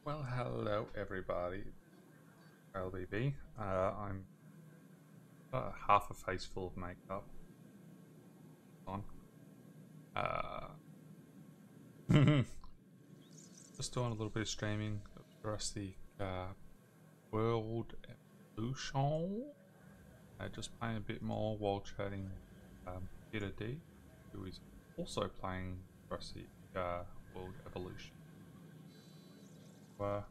Well, hello everybody. LBB. I'm half a face full of makeup on. Uh, just doing a little bit of streaming of Jurassic World Evolution. Just playing a bit more while chatting Peterdea, who is also playing Jurassic World Evolution. Want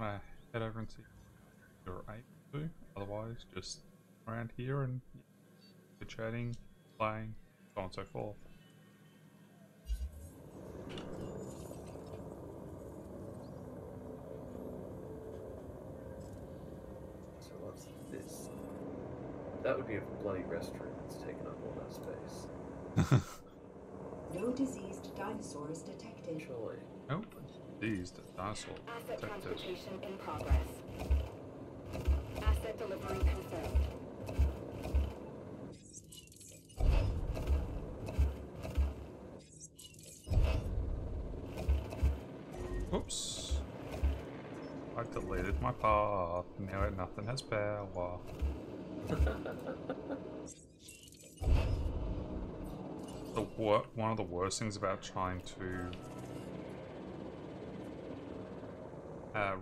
to head over and see if you're able to. Otherwise, just around here and chatting, playing, so on and so forth. So what's this? That would be a bloody restroom that's taken up all that space. No diseased dinosaurs detected. Surely. Nope. Diseased dinosaur Asset detected. transportation in progress. Asset delivery confirmed. Oops. I deleted my path. Now nothing has power. One of the worst things about trying to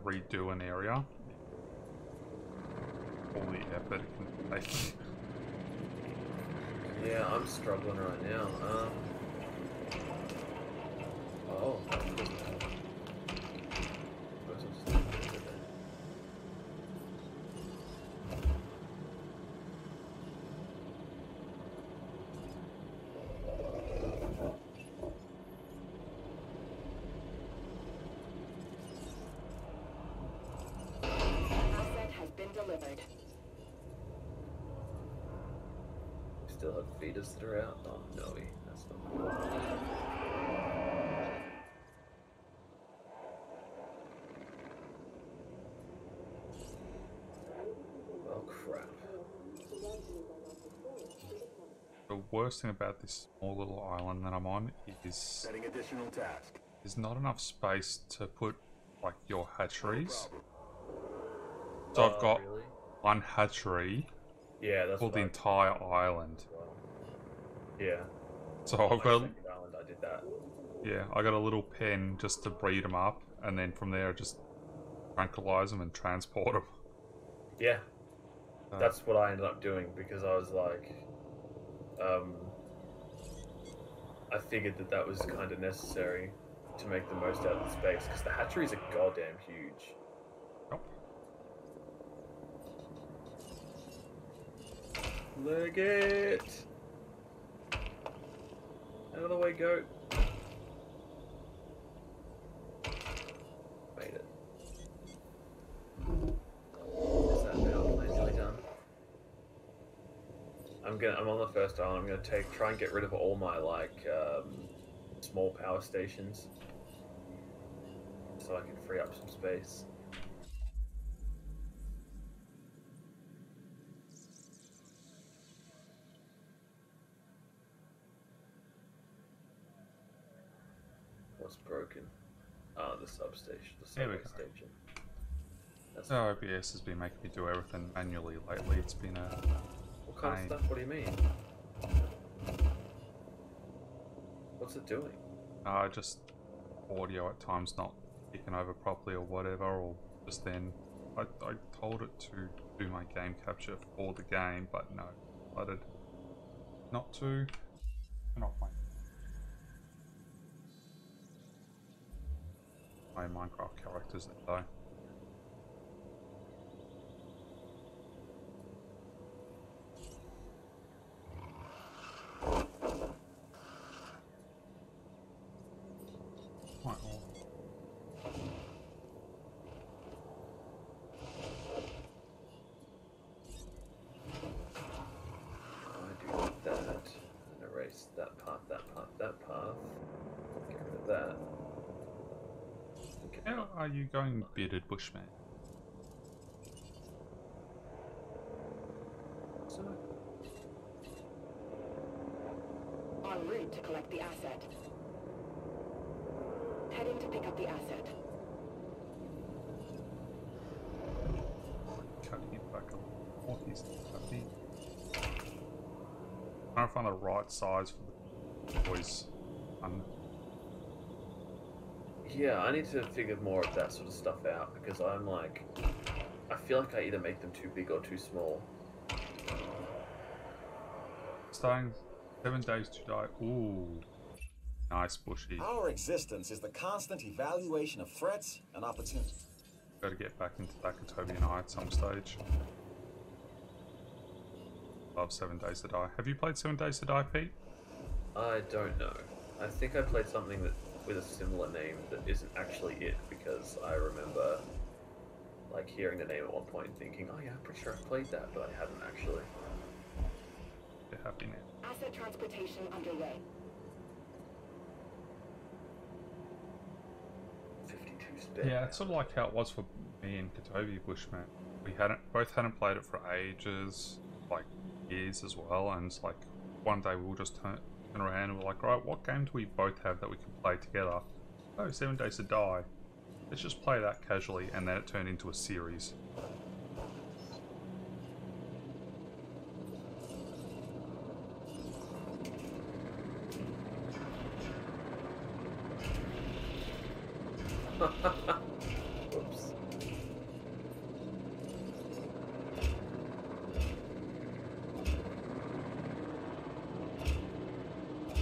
redo an area, all the effort it can take. Yeah, I'm struggling right now. Oh. Asset has been delivered. Still have feeders that are out? Oh, no, that's not good. Well, crap. The worst thing about this small little island that I'm on is Setting additional task. there's not enough space to put like your hatcheries. So I've got Really? one hatchery Yeah, that's for what the entire island. well. Yeah. So My I've got second island, I did that. I got a little pen just to breed them up, and then from there just tranquilize them and transport them. Yeah. That's what I ended up doing because I was like, I figured that was kind of necessary to make the most out of the space because the hatcheries are goddamn huge. Nope. Leg it! Out of the way, goat. Made it. Is that power plant nearly done? I'm on the first island. I'm gonna try and get rid of all my small power stations, so I can free up some space. What's broken? Ah, the substation. The There we subway go. station. That's So OBS has been making me do everything manually lately. It's been a what kind of pain. stuff? What do you mean? What's it doing? Just audio at times not picking over properly or whatever, or just then I told it to do my game capture for the game, but no, decided not to. Not my Minecraft characters though. Right, well, I do that, and erase that path, that path, that path. Get rid of that. Okay. how are you going, bearded bushman? So, En route to collect the asset. Heading to pick up the asset. days. I think. I'm trying to find the right size for the boys. Yeah, I need to figure more of that sort of stuff out because I'm like, I feel like I either make them too big or too small. Starting 7 days to die. Ooh, nice bushy. Our existence is the constant evaluation of threats and opportunities. Got to get back into Nakatobi and I at some stage. Love 7 Days to Die. Have you played 7 Days to Die, Pete? I don't know. I think I played something that with a similar name that isn't actually it because I remember like hearing the name at one point and thinking, oh yeah, I'm pretty sure I played that, but I hadn't actually. You're happy now. Asset transportation underway. 52 spare. Yeah, it's sort of like how it was for me and Katobi Bushman. We both hadn't played it for ages, like years as well, and it's like one day we'll just turn around and we're like, right, what game do we both have that we can play together? Oh, 7 Days to Die. Let's just play that casually, and then it turned into a series. Whoops.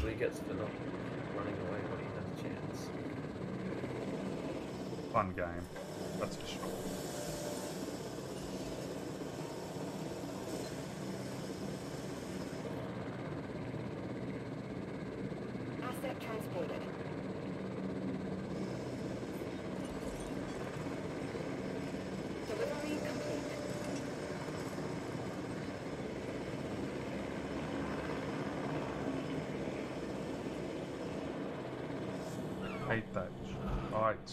What he gets for not running away when he has a chance. Fun game, that's for sure. Asset transported. Delivery complete. Hate that. Right.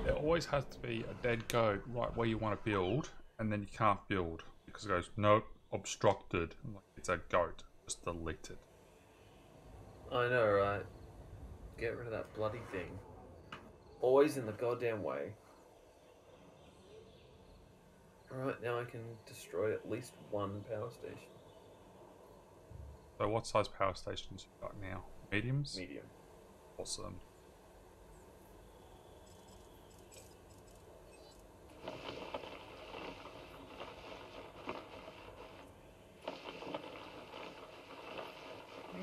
There always has to be a dead goat right where you want to build, and then you can't build because it goes, nope, obstructed. I'm like, it's a goat. Just delete it. I know, right? Get rid of that bloody thing. Always in the goddamn way. Alright, now I can destroy at least one power station. So what size power stations you got now? Mediums? Medium. Awesome.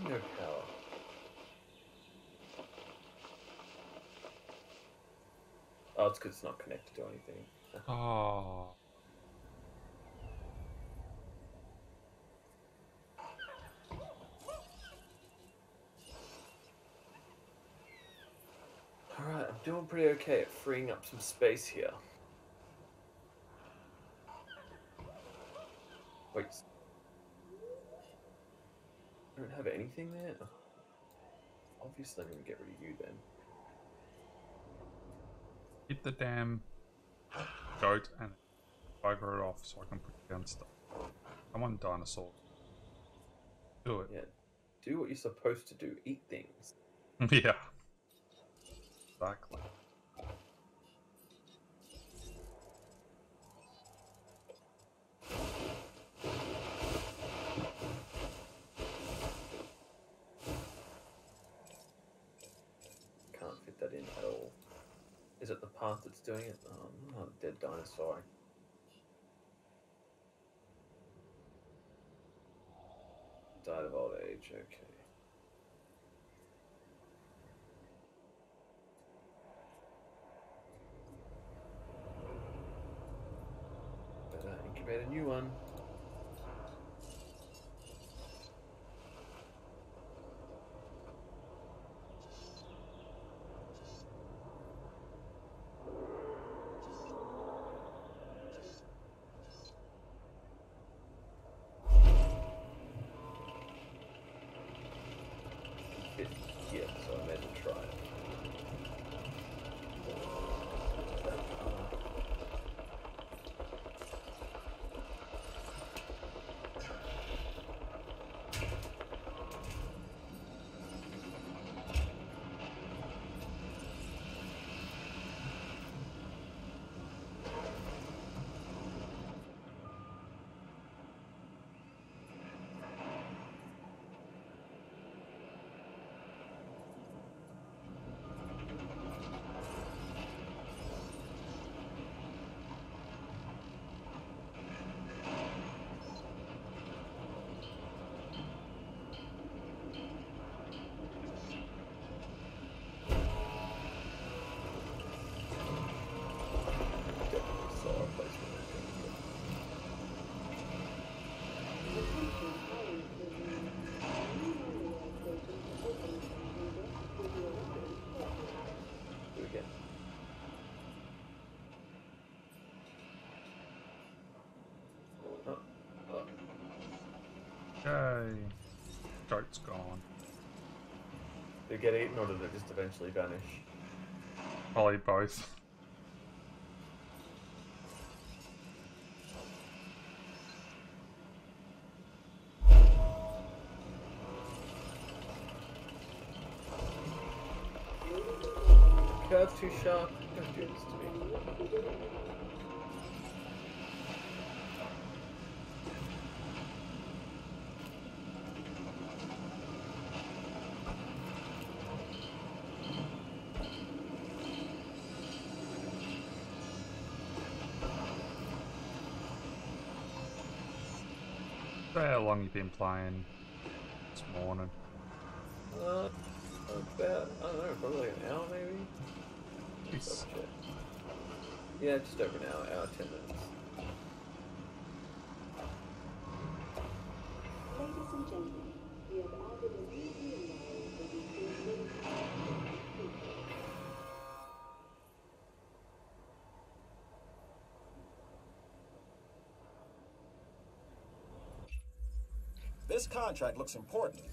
No power. Oh, it's because it's not connected to anything. Oh. Alright, I'm doing pretty okay at freeing up some space here. Wait. I don't have anything there? Obviously I'm gonna get rid of you then. Hit the damn goat and bugger it off so I can put down stuff. Come on, dinosaur. Do it. Yeah. Do what you're supposed to do. Eat things. Yeah. Exactly. Can't fit that in at all. Is it the path that's doing it? Oh, not a dead dinosaur. Died of old age, okay. Better incubate a new one. Fit here, so I may as well try it. Yay. Goat's gone. Did it get eaten or did it just eventually vanish? Probably both. Curve too sharp. Don't do this to me. So how long you been playing this morning? About, I don't know, probably like an hour maybe? Jeez. Double check. Yeah, just over an hour, 10 minutes. Ladies and gentlemen, we have added a new email for the This contract looks important.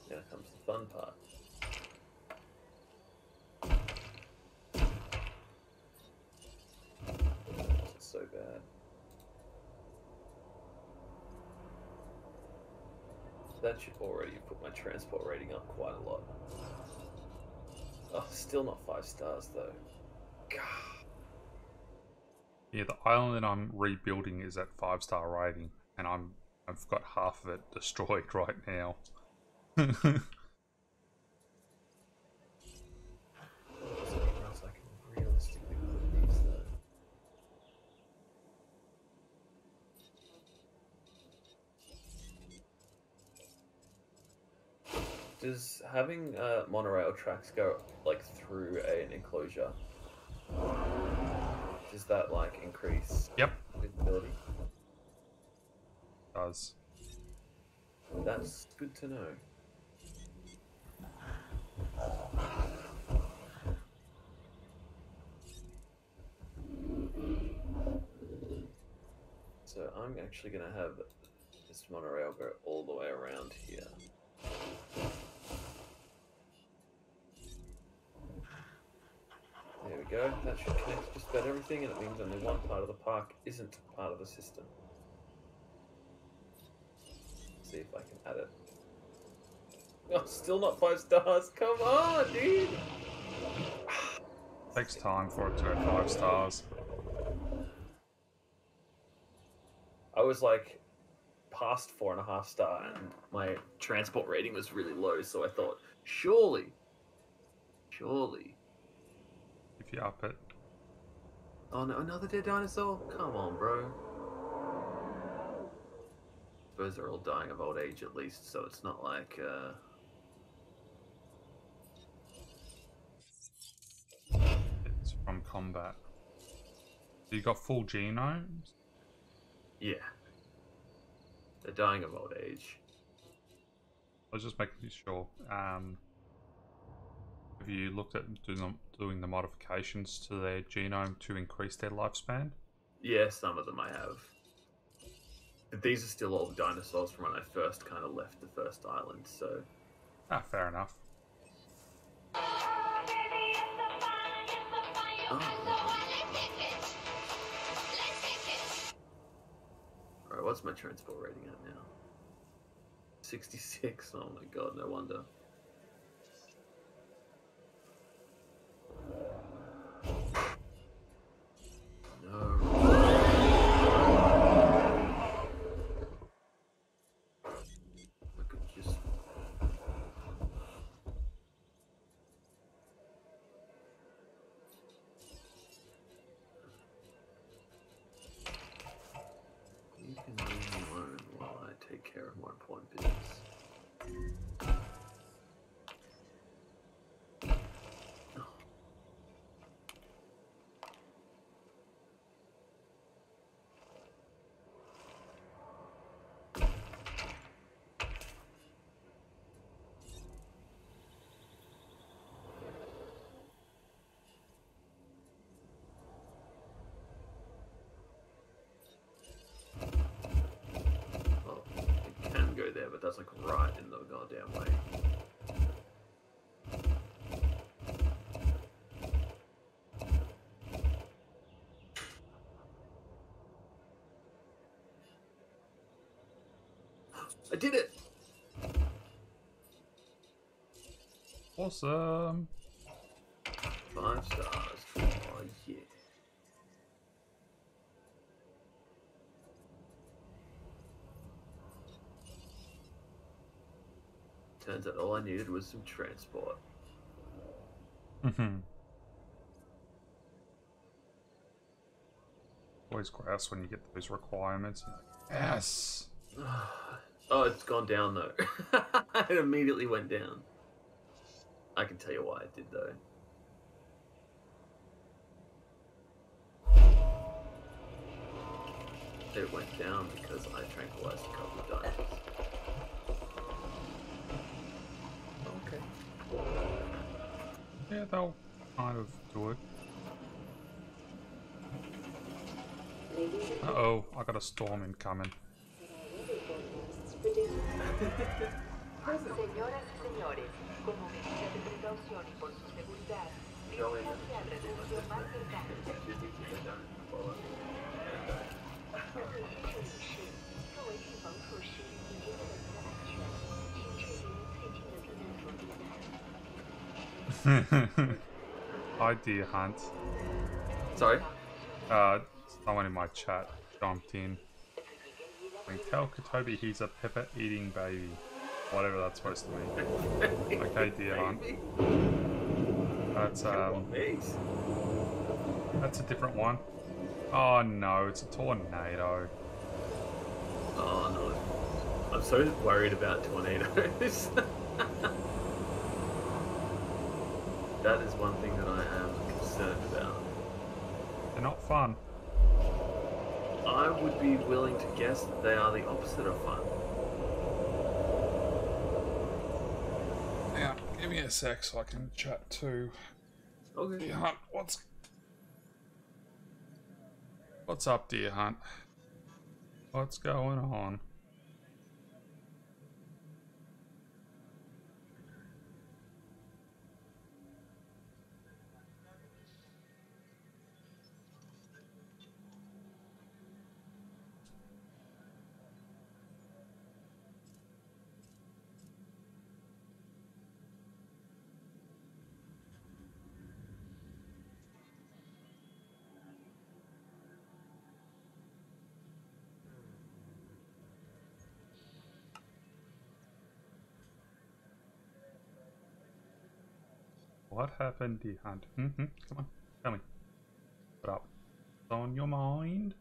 Now comes the fun part. It's so bad. That should already put my transport rating up quite a lot. Oh, still not 5 stars though. God. Yeah, the island that I'm rebuilding is at 5-star rating, and I've got half of it destroyed right now. Something else I can realistically put these though. Does having monorail tracks go like through an enclosure, does that like increase Yep, visibility? does. That's good to know. So I'm actually gonna have this monorail go all the way around here. There we go. That should connect just about everything, and it means only one part of the park isn't part of the system. See if I can add it. Oh, still not 5 stars. Come on, dude. Takes time for it to go 5 stars. I was like past 4.5 star, and my transport rating was really low, so I thought, surely. If you up it. Oh no, another dead dinosaur? Come on, bro. I suppose they're all dying of old age at least, so it's not like, It's from combat. You got full genomes? yeah. They're dying of old age. I was just making sure. Have you looked at doing the modifications to their genome to increase their lifespan? Yeah, some of them I have. But these are still all the dinosaurs from when I first kind of left the first island, so... Ah, fair enough. Alright, what's my transport rating at now? 66? Oh my god, no wonder. No. I could just... You can leave me alone while I take care of more important business. That's like right in the goddamn way. I did it! Awesome. 5 stars. Oh yeah. Turns out all I needed was some transport. Always grouse when you get those requirements. You're like, yes. Oh, it's gone down though. It immediately went down. I can tell you why it did though. It went down because I tranquilized a couple of dinos. Okay. Yeah, they'll kind of do it. Uh-oh, I got a storm incoming. Señoras y señores, como medida de precaución y por su seguridad, diríjanse al refugio más cercano. 这里是作为预防措施以及个人的安全，请撤离最近的避难所地带。 Hi, Deer Hunt. Sorry? Someone in my chat jumped in. Like, tell Kotobi he's a pepper-eating baby. Whatever that's supposed to mean. Okay, Deer Hunt. That's that's a different one. Oh no, it's a tornado. Oh no. I'm so worried about tornadoes. That is one thing that I am concerned about. They're not fun. I would be willing to guess that they are the opposite of fun. Yeah, give me a sec so I can chat too. Okay. Deer Hunt, what's up, Deer Hunt? What's going on? What happened, Deer Hunt? Come on, tell me. What up? What's on your mind?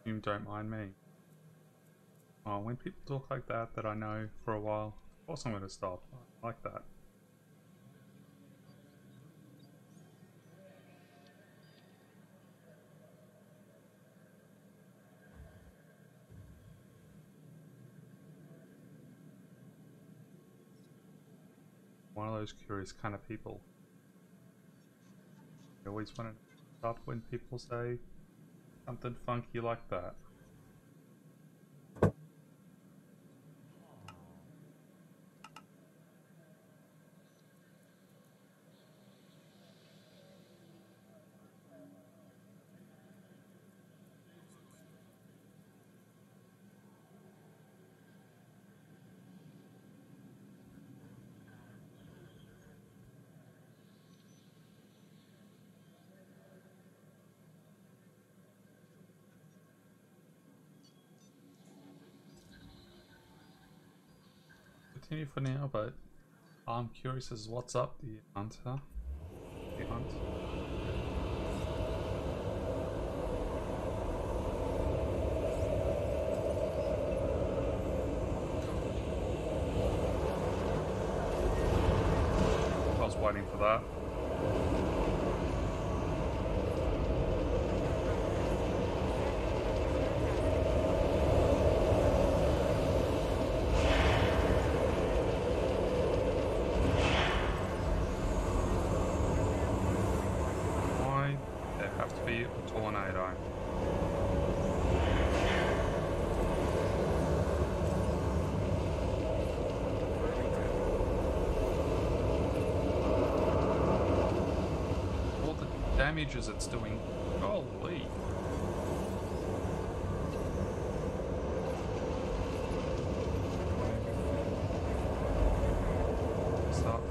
You don't mind me. Oh, when people talk like that I know for a while, of course I'm going to stop. I like that. One of those curious kind of people. I always want to stop when people say something funky like that. Continue for now, but I'm curious as what's up, the hunter. The hunt. I was waiting for that. damage as it's doing. Holy. Stop.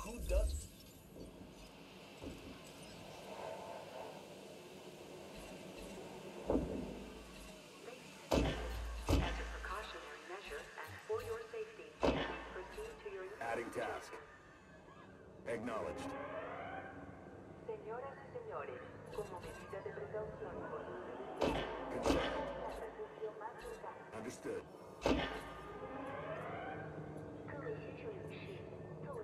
Who does? As a precautionary measure and for your safety, proceed to your... Adding task. Acknowledged. Señoras y señores, como medida de precaución por Confirmed. refugio más cercano. Understood. 各位先生女士，作为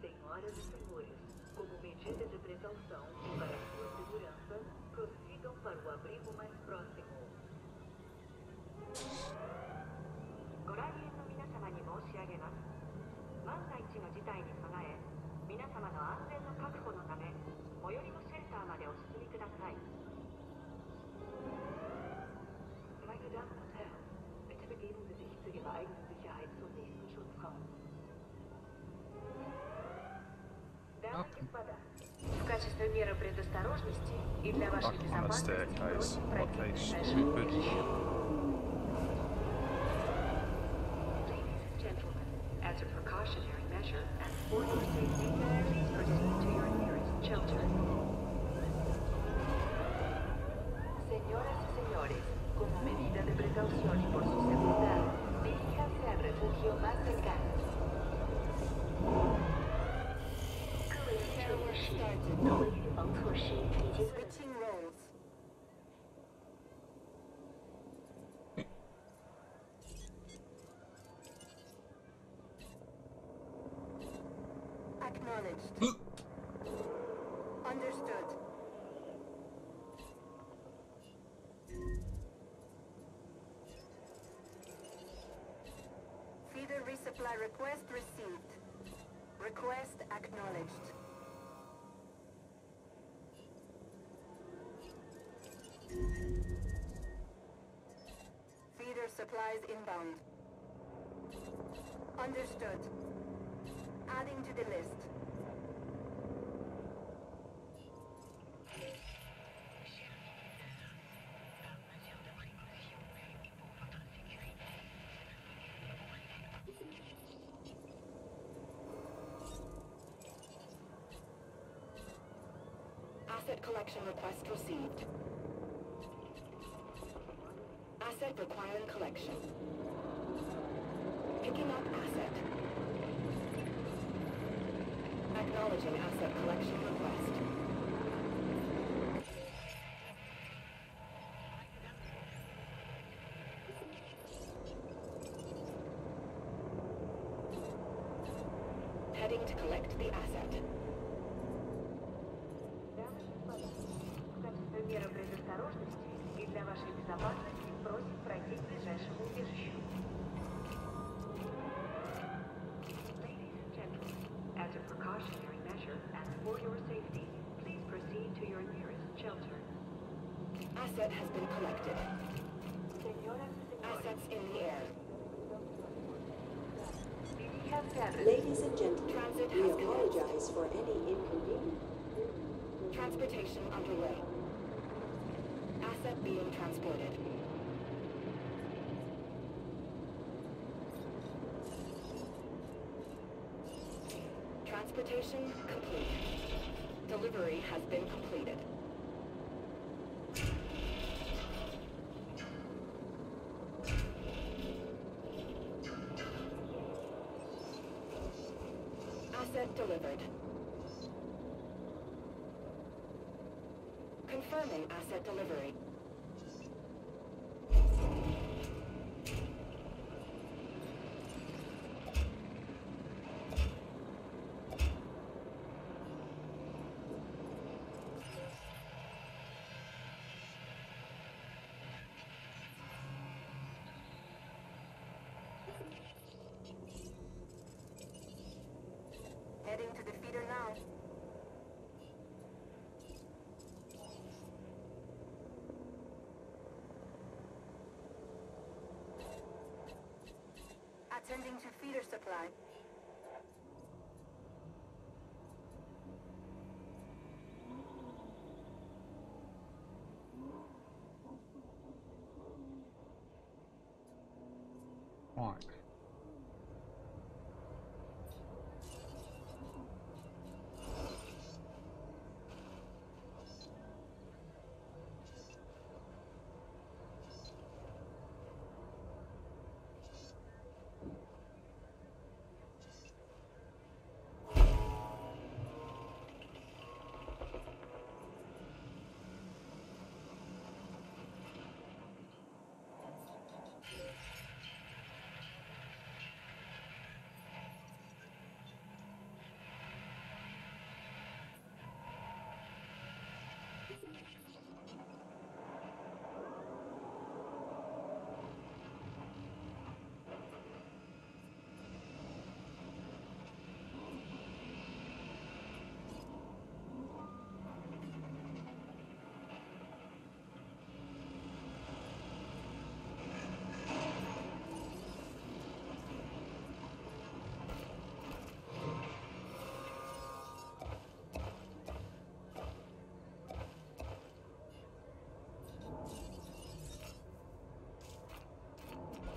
Senhoras e senhores, como medida de precaução e para sua segurança, prossigam para o abrigo mais próximo. ご来園の皆様に申し上げます。万が一の事態に備え、皆様の安全の確保のため、最寄りのシェルターまでお進みください。Meine Damen und Herren, bitte begeben Sie sich zu Ihrer eigenen Sicherheit zum nächsten Schutzraum. Дамы и господа, в качестве меры предосторожности и для вашей Up on a безопасности staircase. просим What пройти a к ближайшему stupid. убежищу. Ladies and gentlemen, as a precautionary measure and for your safety, please proceed to your nearest shelter. Señoras y señores, como medida de precaución y por su seguridad, diríjanse al refugio más cercano. 各位先生女士，作为预防措施，已经 Switching roles. Acknowledged. Understood. Feeder resupply request received. Request acknowledged. Feeder supplies inbound. Understood. Adding to the list. Asset collection request received. Asset requiring collection. Picking up asset. Acknowledging asset collection request. Heading to collect the asset. Дамы и господа, в качестве меры предосторожности и для вашей безопасности просим пройти к ближайшему убежищу. Ladies and gentlemen, as a precautionary measure and for your safety, please proceed to your nearest shelter. Asset has been collected. Señoras y señores, Assets in the air. diríjanse al Ladies and gentlemen, Transit we has commenced. apologize for any inconvenience. Transportation underway. Asset being transported. Transportation complete. Delivery has been completed. Asset delivered. Confirming asset delivery. Heading to the feeder now. Attending to feeder supply. Right.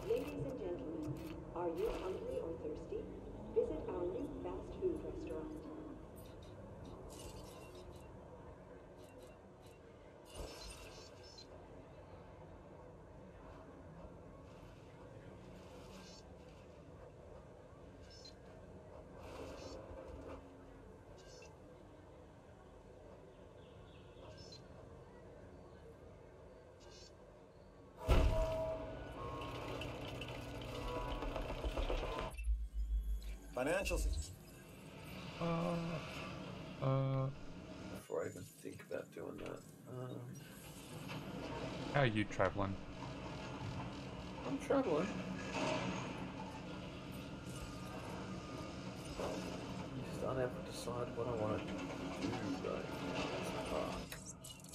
Ladies and gentlemen, are you hungry or thirsty? Visit our new fast food restaurant. Financials. Before I even think about doing that. How are you traveling? I'm traveling. I'm just unable to decide what I want to do right now.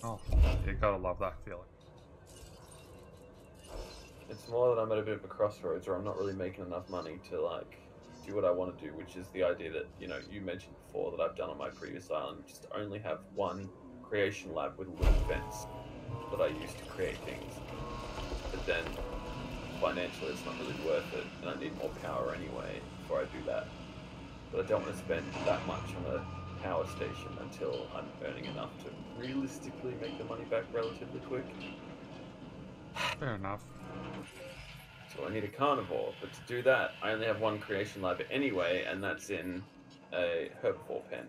Oh, you gotta love that feeling. It's more that I'm at a bit of a crossroads where I'm not really making enough money to like do what I want to do, which is the idea that, you know, you mentioned before that I've done on my previous island, just to only have one creation lab with a little fence that I use to create things. But then financially it's not really worth it, and I need more power anyway before I do that. But I don't want to spend that much on a power station until I'm earning enough to realistically make the money back relatively quick. Fair enough. So I need a carnivore, but to do that, I only have one creation lab anyway, and that's in a herbivore pen.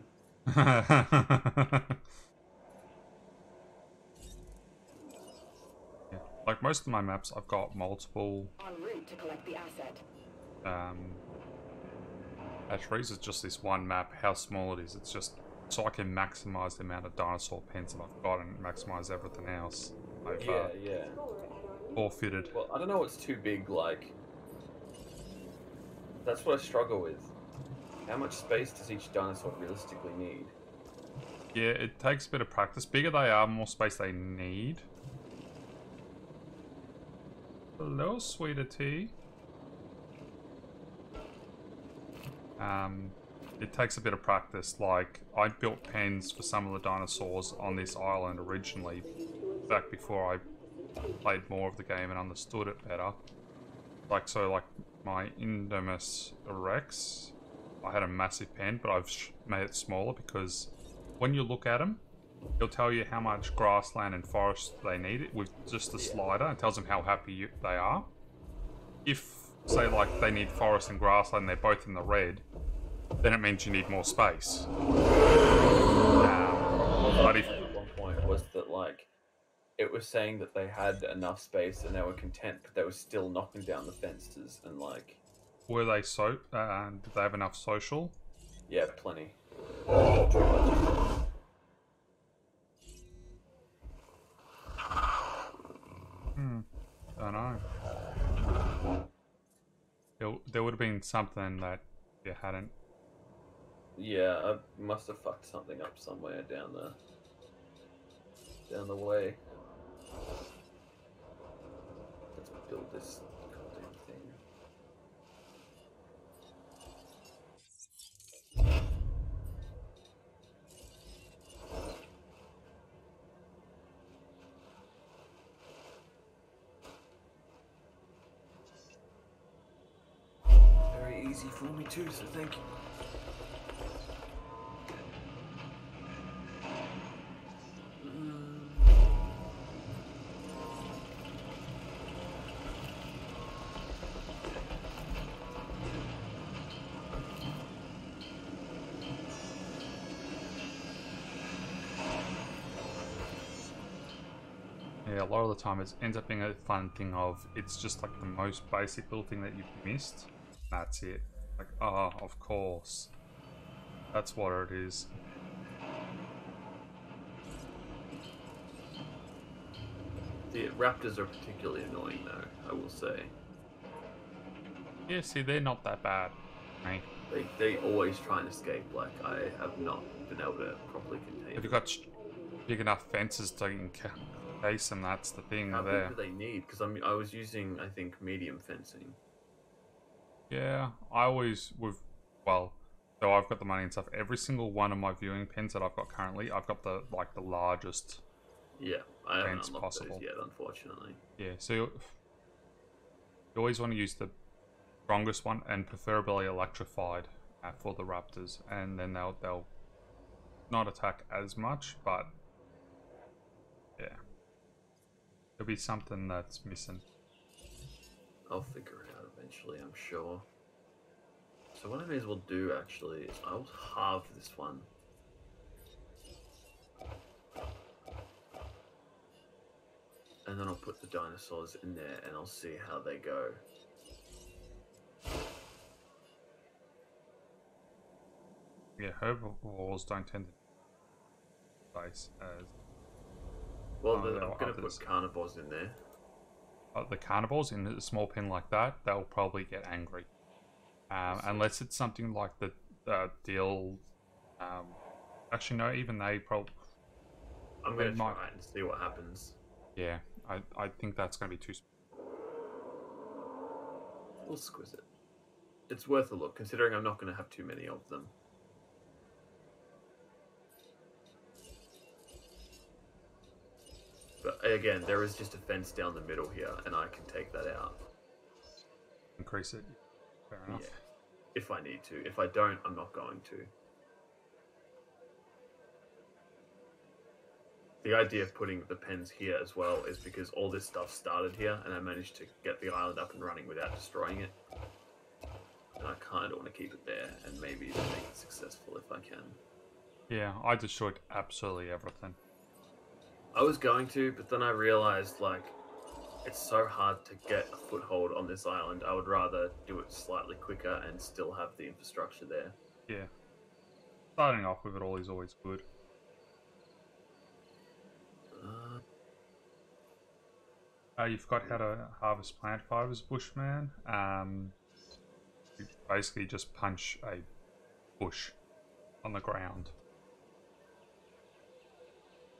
Yeah. Like most of my maps, I've got multiple En route to collect the asset. hatcheries. It's just this one map. How small it is, it's just so I can maximize the amount of dinosaur pens that I've got and maximize everything else. I've Yeah. forfeited. Well, I don't know what's too big, like... That's what I struggle with. How much space does each dinosaur realistically need? Yeah, it takes a bit of practice. Bigger they are, more space they need. Hello, sweetie tea. It takes a bit of practice. Like, I built pens for some of the dinosaurs on this island originally, back before I played more of the game and understood it better. Like, so, like, my Indomus Rex, I had a massive pen, but I've made it smaller because when you look at them, it'll tell you how much grassland and forest they need with just the slider. It tells them how happy they are. If, say, like, they need forest and grassland, they're both in the red, then it means you need more space. But at one point was that like it was saying that they had enough space and they were content, but they were still knocking down the fences and like. Were they did they have enough social? Yeah, plenty. Too much. Don't know. There would have been something that you hadn't. Yeah, I must have fucked something up somewhere down the way. Let's build this goddamn thing. Very easy for me too, so thank you. Yeah, a lot of the time it ends up being a fun thing of it's just like the most basic little thing that you've missed. That's it. Like, of course. That's what it is. The raptors are particularly annoying though, I will say. Yeah, see, they're not that bad. Right? They always try and escape, like I have not been able to properly contain Have you them. got big enough fences to encase them? That's the thing How there. big do they need? Because I was using, I think, medium fencing. Yeah, I always well, so I've got the money and stuff. Every single one of my viewing pens that I've got currently, I've got the largest. Yeah, I haven't Fence unlocked possible. those yet, unfortunately. Yeah, so you always want to use the strongest one and preferably electrified for the raptors, and then they'll not attack as much, but yeah, there'll be something that's missing. I'll figure it out eventually, I'm sure. So what I may as well do actually is I'll halve this one. And then I'll put the dinosaurs in there and I'll see how they go. Yeah, herbivores don't tend to space as Well, Oh, there I'm are going to others. put carnivores in there. the carnivores in a small pen like that. They'll probably get angry, unless it's something like the deal. Actually, no, even they probably. I'm going to try it and see what happens. Yeah, I think that's going to be too. We'll squiz it. It's worth a look, considering I'm not going to have too many of them. But again, there is just a fence down the middle here, and I can take that out. Increase it. Fair enough. Yeah, if I need to. If I don't, I'm not going to. The idea of putting the pens here as well is because all this stuff started here, and I managed to get the island up and running without destroying it. And I kind of want to keep it there, and maybe even make it successful if I can. Yeah, I destroyed absolutely everything. I was going to, but then I realized, like, it's so hard to get a foothold on this island. I would rather do it slightly quicker and still have the infrastructure there. Yeah. Starting off with it all is always good. You forgot how to harvest plant fibers, Bushman. You basically just punch a bush on the ground.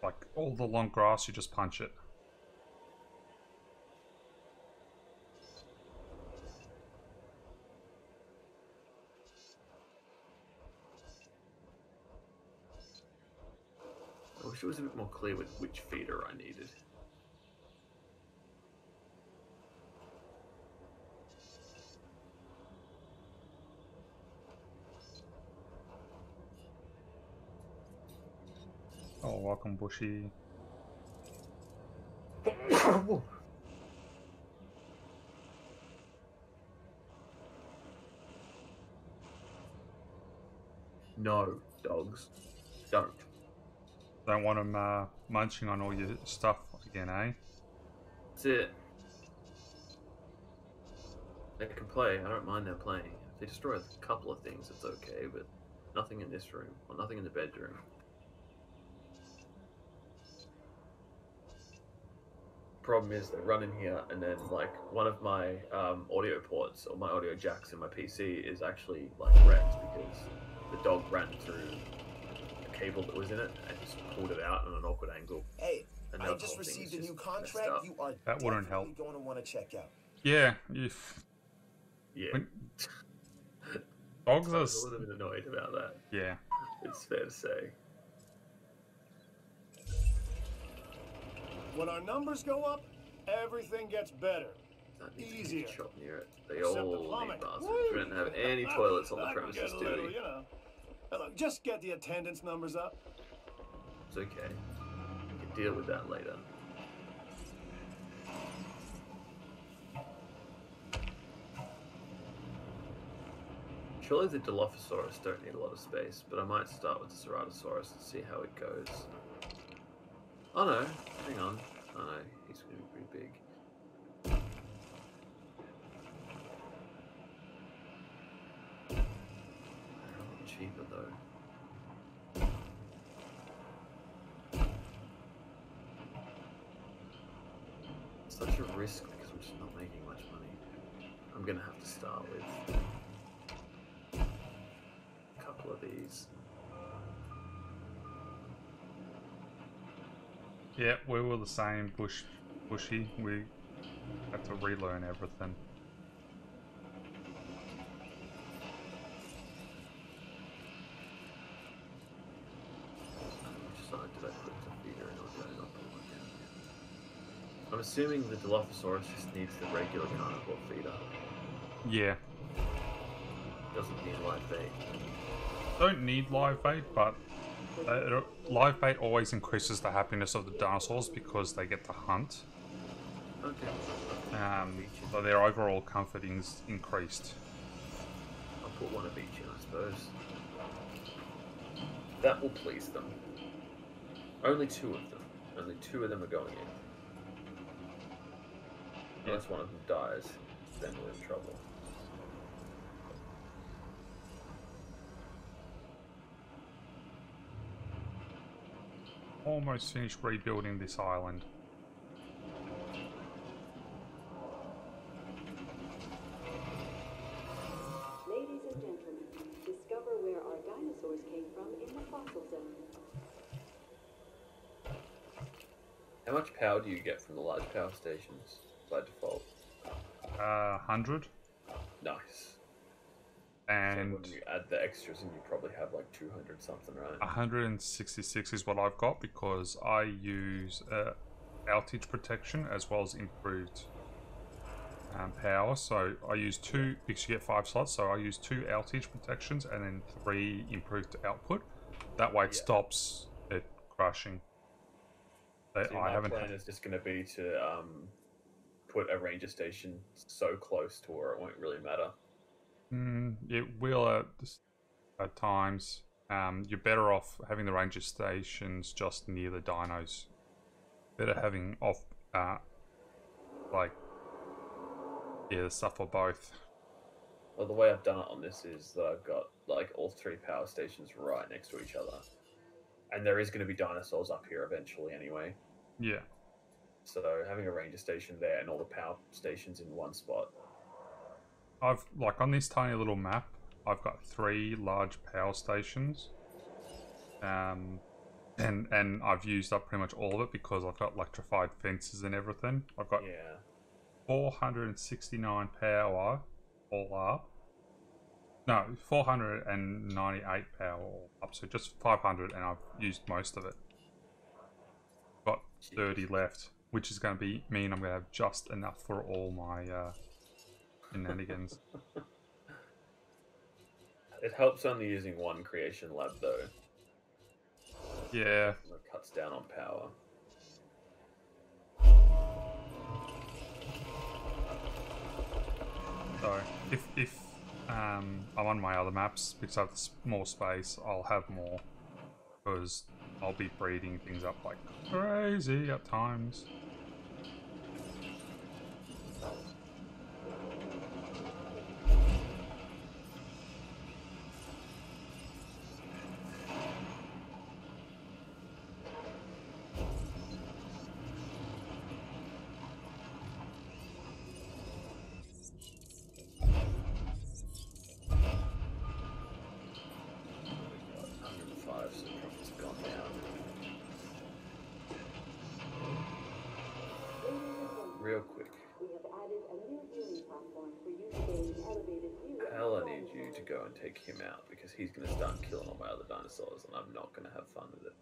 Like all the long grass, you just punch it. I wish it was a bit more clear with which feeder I needed. Oh, welcome, Bushy. No, dogs. Don't. Don't want them munching on all your stuff again, eh? That's it. They can play. I don't mind them playing. If they destroy a couple of things, it's okay, but nothing in this room, or nothing in the bedroom. Problem is, they run in here, and then like one of my audio ports or my audio jacks in my PC is actually like wrecked because the dog ran through a cable that was in it and just pulled it out on an awkward angle. Hey, And I now the just whole thing received is a new just messed contract. up. You are That wouldn't help. definitely going to want to check out. Yeah, if Yeah, when, dogs I are. was a little bit annoyed about that. Yeah. It's fair to say. When our numbers go up, everything gets better. That needs to be Easier. a shop near it. They Except the all plumbing. need bathrooms. We don't have any toilets on the That can premises, get a do little, we? you know. Look, just get the attendance numbers up. It's okay. We can deal with that later. Surely the Dilophosaurus don't need a lot of space, but I might start with the Ceratosaurus and see how it goes. Oh no, hang on. Oh no, he's going to be pretty big. They're a lot cheaper though. It's such a risk because I'm just not making much money. I'm going to have to start with a couple of these. Yeah, we were the same, bushy. We had to relearn everything. Which side did I put the feeder in, or did I not put one down here? I'm assuming the Dilophosaurus just needs the regular carnivore feeder. Yeah. Doesn't need live bait. Don't need live bait, but live bait always increases the happiness of the dinosaurs because they get to hunt. Okay. So their overall comfort is increased. I'll put one of each in, I suppose. That will please them. Only two of them. Only two of them are going in. Unless one of them dies, then we're in trouble. Almost finished rebuilding this island. Ladies and gentlemen, discover where our dinosaurs came from in the fossil zone. How much power do you get from the large power stations by default? 100. Nice. And so when you add the extras in, you probably have like 200 something, right? 166 is what I've got because I use outage protection as well as improved power. So I use 2 because you get 5 slots. So I use 2 outage protections and then 3 improved output. That way it stops it crashing. See, my plan is just going to be to put a ranger station so close to where it won't really matter. It will at times. You're better off having the ranger stations just near the dinos. Better having off, the stuff for both. Well, the way I've done it on this is that I've got like all 3 power stations right next to each other. And there is going to be dinosaurs up here eventually anyway. Yeah. So having a ranger station there and all the power stations in one spot. I've, like, on this tiny little map, I've got 3 large power stations. And I've used up pretty much all of it because I've got electrified fences and everything. I've got 469 power all up. No, 498 power all up. So just 500 and I've used most of it. Got 30 left, which is going to mean I'm going to have just enough for all my shenanigans. It helps only using one creation lab though. Yeah. It cuts down on power. So if I'm on my other maps because I have more space. I'll have more because I'll be breeding things up like crazy at times. Real quick. We have added a new viewing platform for you to gain elevated view. Hell, I need you to go and take him out because he's going to start killing all my other dinosaurs and I'm not going to have fun with it.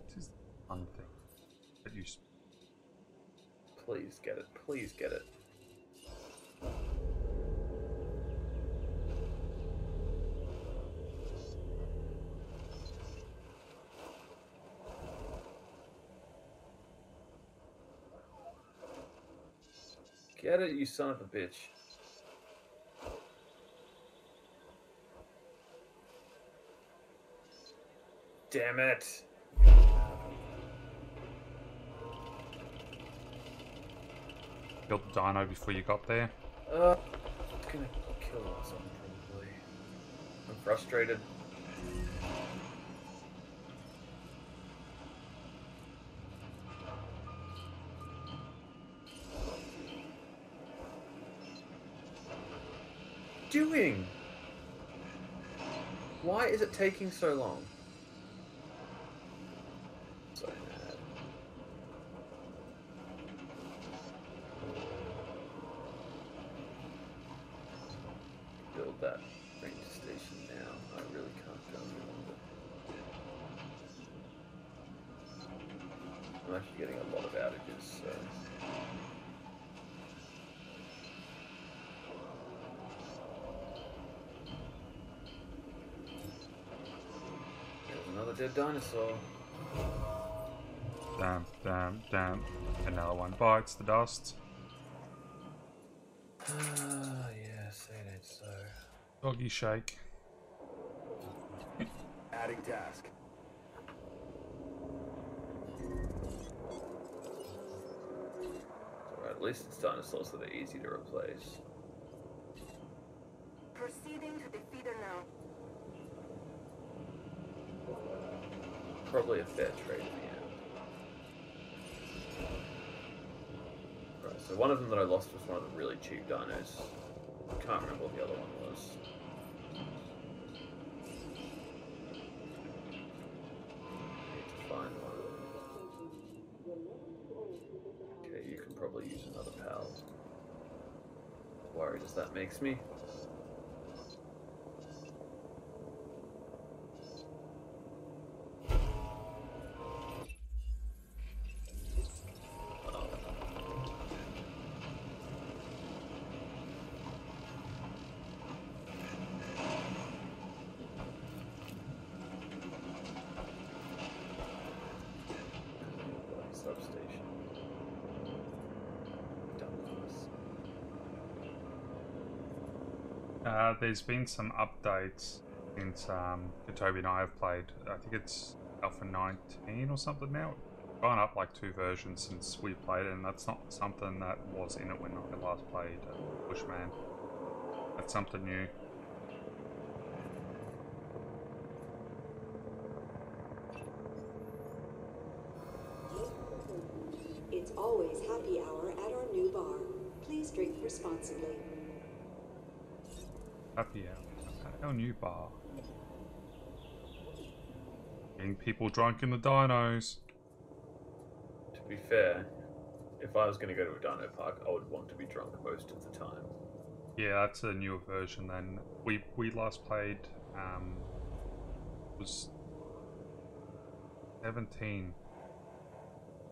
This is the fun thing that you. Please get it. Please get it. Get it, you son of a bitch. Damn it. Killed the dino before you got there. It's gonna kill us, probably. I'm frustrated. Doing? Why is it taking so long? So mad. Build that range station now. I really can't go any longer. I'm actually getting a lot of outages, so. Another dead dinosaur. Damn, damn, damn. Another one bites the dust. Ah, yes, ain't it so. Doggy shake. Adding task. Alright, at least it's dinosaurs that are easy to replace. Proceeding to the feeder now. Probably a fair trade in the end. Right, so one of them that I lost was one of the really cheap dinos. Can't remember what the other one was. Need to find one. Okay, you can probably use another pal. Worried as that makes me. Substation. There's been some updates since Toby and I have played. I think it's Alpha 19 or something now. It's gone up like 2 versions since we played it, and that's not something that was in it when I last played Bushman. That's something new. It's always happy hour at our new bar. Please drink responsibly. Happy hour at our new bar. Getting people drunk in the dinos. To be fair, if I was going to go to a dino park, I would want to be drunk most of the time. Yeah, that's a newer version then. We last played was 17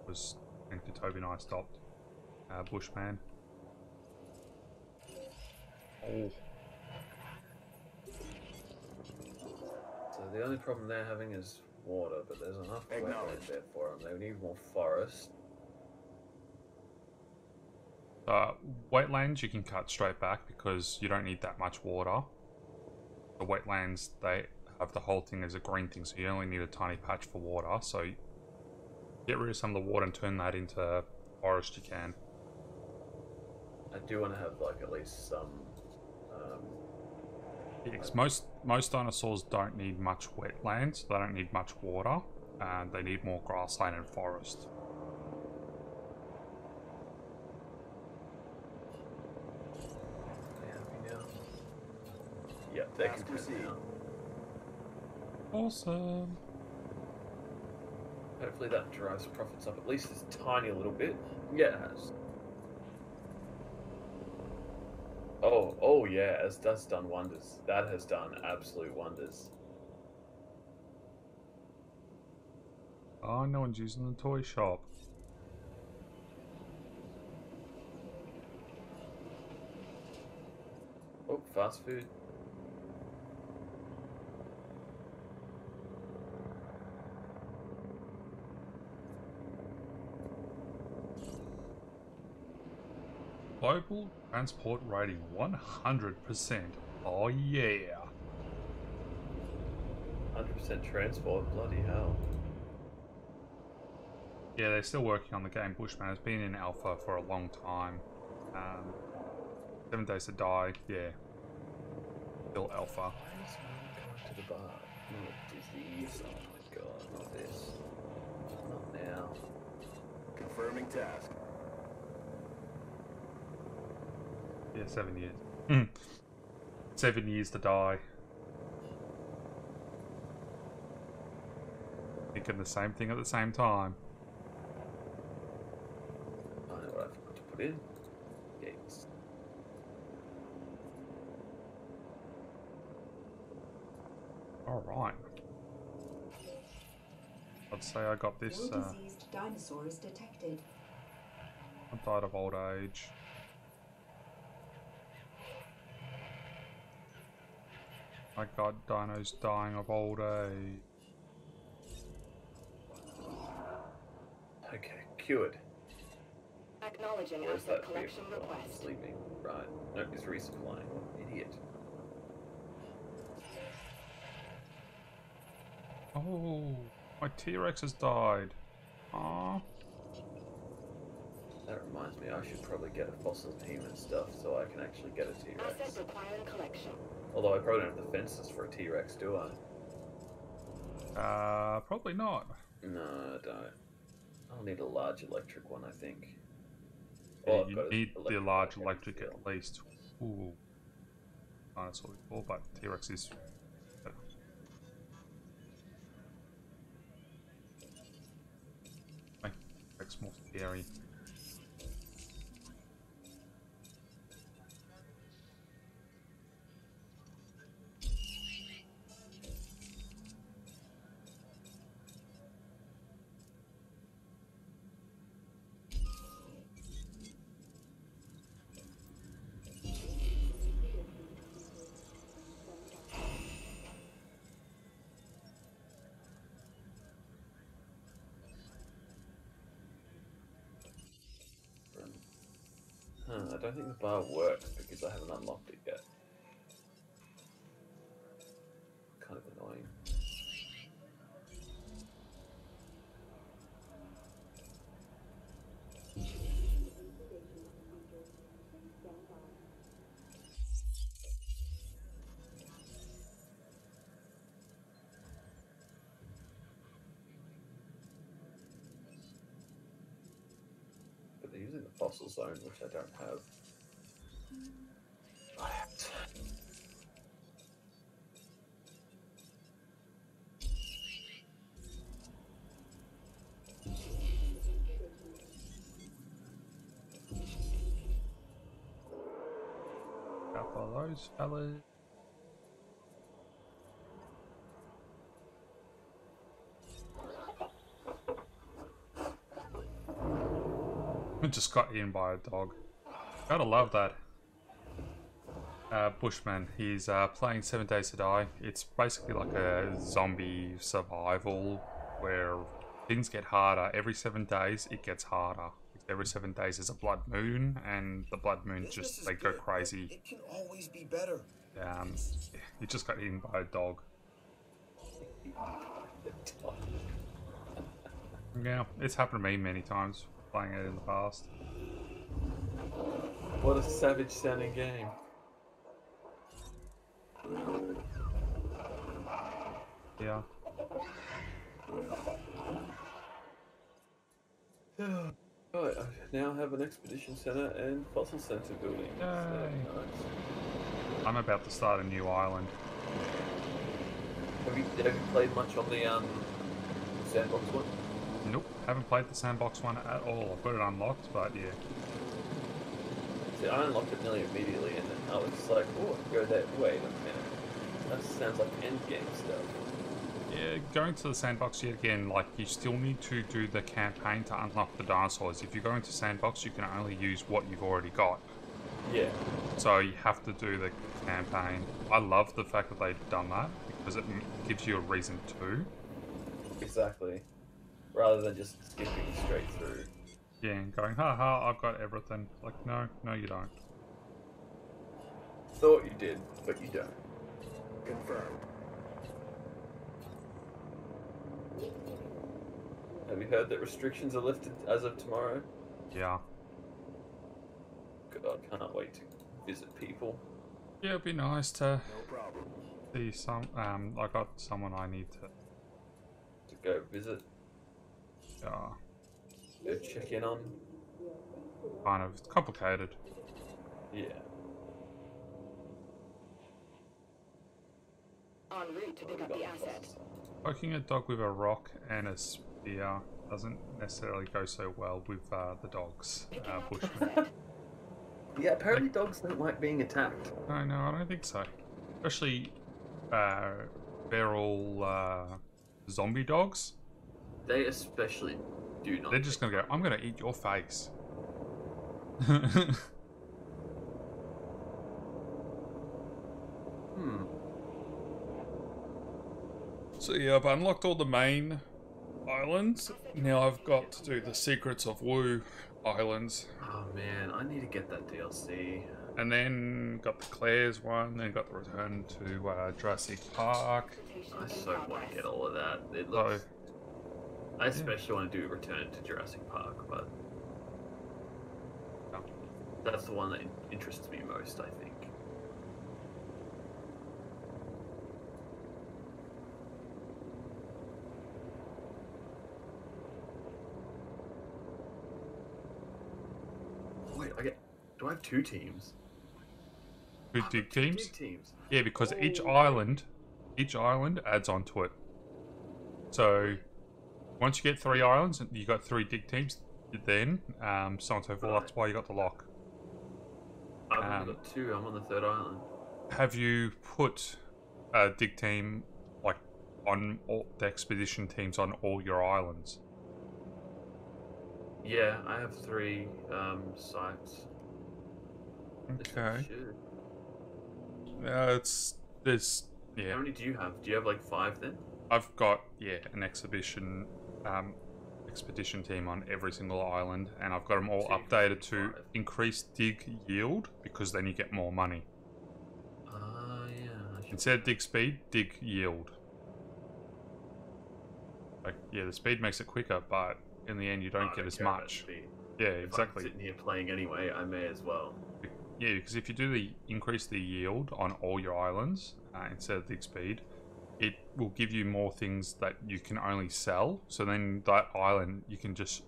was when Toby and I stopped Bushman. Oh. So the only problem they're having is water, but there's enough wetland there for them. They need more forest. Wetlands you can cut straight back because you don't need that much water. The wetlands, they have the whole thing as a green thing, so you only need a tiny patch for water. So get rid of some of the water and turn that into forest you can. I do want to have like at least some. Yeah, 'cause most dinosaurs don't need much wetlands. They don't need much water, and they need more grassland and forest. Are you happy now? Yep, they can proceed now. Awesome. Hopefully that drives profits up at least this tiny little bit. Yeah, it has. Oh yeah, that's done wonders. That has done absolute wonders. Oh, no one's using the toy shop. Oh, fast food. Global transport rating 100%. Oh yeah. 100% transport. Bloody hell. Yeah, they're still working on the game. Bushman has been in alpha for a long time. 7 Days to Die, yeah. Still alpha. Why is no one going to the bar? Not disease. Oh my god, not this. Not now. Confirming task. Yeah, 7 years. 7 years to die. Thinking the same thing at the same time. I know what I've got to put in. Gates. Alright. I'd say I got this, No diseased dinosaurs detected. I died of old age. I got dinos dying of old age. Okay, cured. Acknowledging Where's asset that collection vehicle? Oh, request. sleeping. Right. No, he's resupplying. Idiot. Oh, my T-Rex has died. Aww. That reminds me, I should probably get a fossil team and stuff so I can actually get a T-Rex. Asset requiring collection. Although I probably don't have the fences for a T-Rex, do I? Probably not. No, I don't. I'll need a large electric one, I think. Yeah, Well, I've you got a need the electric large one, electric yeah. at least. Ooh. Dinosaur before, but T-Rex is better. T-Rex more scary. I don't think the bar works because I haven't unlocked it yet. Kind of annoying. But they're using the fossil zone, which I don't have. Couple of those fellas. Just got eaten by a dog. Gotta love that. Bushman, he's playing 7 Days to Die. It's basically like a zombie survival where things get harder. Every 7 days it gets harder. every 7 days is a blood moon, and the blood moon Business just is they go good, but crazy. It can always be better. He just got eaten by a dog. Yeah, it's happened to me many times playing it in the past. What a savage sounding game. Yeah. Right, I now have an expedition center and fossil center building. So, nice. I'm about to start a new island. Have you played much on the sandbox one? Nope, haven't played the sandbox one at all. I've got it unlocked, but yeah. See, I unlocked it nearly immediately, and then I was just like, oh, go there. Wait a minute. That sounds like endgame stuff. Yeah, going to the sandbox yet again, like, you still need to do the campaign to unlock the dinosaurs. If you go into sandbox, you can only use what you've already got. Yeah. So you have to do the campaign. I love the fact that they've done that, because it gives you a reason to. Exactly. Rather than just skipping straight through. Yeah, and going, haha, I've got everything. Like, no, you don't. Thought you did, but you don't. Confirmed. Have you heard that restrictions are lifted as of tomorrow? Yeah. God, can't wait to visit people. Yeah, it'd be nice to see some, I got someone I need to Go visit, go check in on. kind of complicated. Yeah. En route to pick up the asset. Poking a dog with a rock and a spear doesn't necessarily go so well with the dogs, bushmen. Yeah, apparently dogs don't like being attacked. No, I don't think so. Especially feral zombie dogs. They especially do not. They're just gonna go, I'm gonna eat your face. So yeah, I've unlocked all the main islands. Now I've got to do the Secrets of Wu islands. Oh man, I need to get that DLC. And then got the Claire's one, then got the Return to Jurassic Park. I so want to get all of that. It looks. I especially want to do Return to Jurassic Park, but that's the one that interests me most, I think. Wait, do I have 2 teams? Who dig teams? Dig teams. Yeah, because each island adds onto it. So once you get 3 islands, you got 3 dig teams. Then so on and so forth. That's why you got the lock. I've only got 2. I'm on the 3rd island. Have you put a dig team like on all the expedition teams on all your islands? Yeah, I have 3 sites. Okay. Yeah. How many do you have? Do you have like 5 then? I've got an expedition team on every single island, and I've got them all updated to increase dig yield, because then you get more money. Yeah. Instead of dig speed, dig yield. Like, yeah, the speed makes it quicker, but in the end you don't get as much. Yeah, exactly. If I'm sitting here playing anyway, I may as well. Yeah, because if you do increase the yield on all your islands instead of dig speed, it will give you more things that you can only sell. So then that island, you can just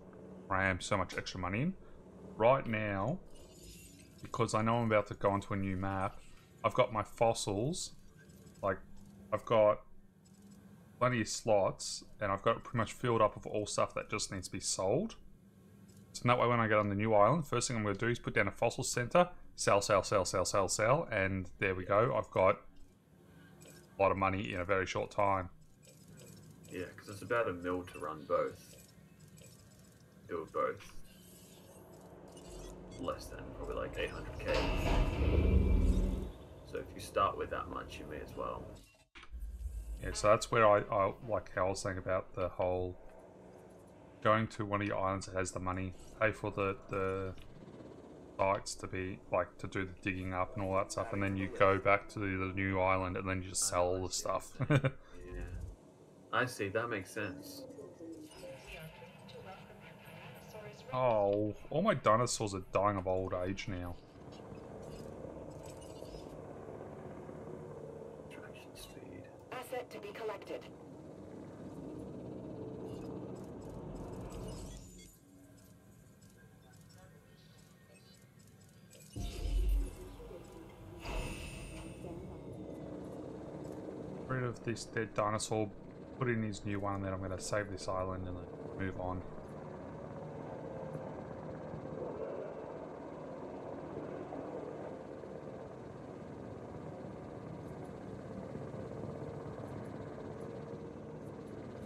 ram so much extra money in. Right now, because I know I'm about to go onto a new map, I've got my fossils. Like, I've got plenty of slots, and I've got it pretty much filled up with all stuff that just needs to be sold. So that way when I get on the new island, first thing I'm going to do is put down a fossil center, sell, and there we go. I've got a lot of money in a very short time. Yeah, because it's about $1 mil to run both. Build both. Less than, probably like 800k. So if you start with that much, you may as well. Yeah, so that's where I like how I was saying about the whole going to one of your islands that has the money, pay for the sites to be like to do the digging up and all that stuff, and then you go back to the new island and then you just sell all the stuff. Yeah. I see, that makes sense. Oh, all my dinosaurs are dying of old age now. Traction speed. Asset to be collected. Rid of this dead dinosaur, put in his new one, and then I'm going to save this island and then move on.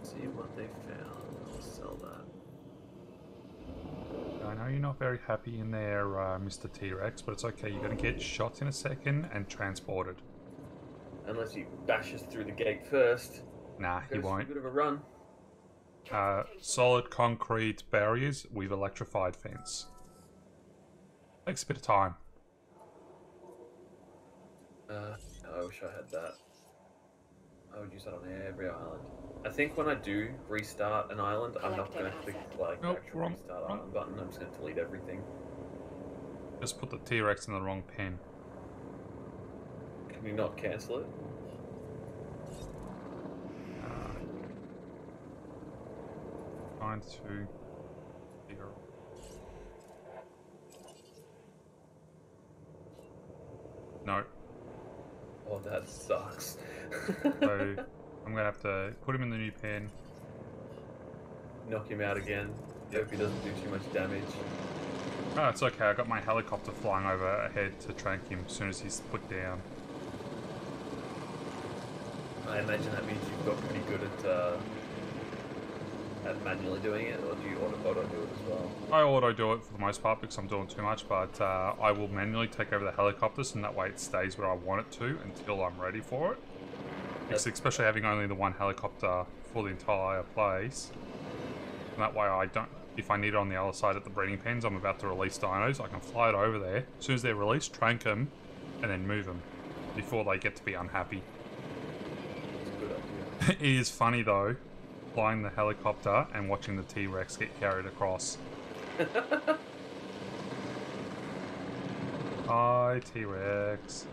See what they found. I'll sell that. I know you're not very happy in there, Mr. T-Rex, but it's okay. You're going to get shot in a second and transported. Unless he bashes through the gate first. Nah, he Goes for won't. a bit of a run. Solid concrete barriers with electrified fence. Takes a bit of time. I wish I had that. I would use that on every island. I think when I do restart an island, I'm not going to click like Nope, actual wrong, restart wrong. island button. I'm just going to delete everything. Just put the T-Rex in the wrong pen. Can you not cancel it? Trying to figure. No. Oh, that sucks. So I'm gonna have to put him in the new pen. Knock him out again. Hope he doesn't do too much damage. Oh, it's okay. I got my helicopter flying over ahead to trank him as soon as he's put down. I imagine that means you've got pretty good at manually doing it, or do you auto do it as well? I auto do it for the most part because I'm doing too much, but I will manually take over the helicopters, and that way it stays where I want it to until I'm ready for it. Especially having only the one helicopter for the entire place. And that way I don't, if I need it on the other side at the breeding pens, I'm about to release dinos, I can fly it over there. As soon as they're released, trank them, and then move them before they get to be unhappy. It's a good idea. It is funny though, flying the helicopter and watching the T-Rex get carried across. Hi, T-Rex.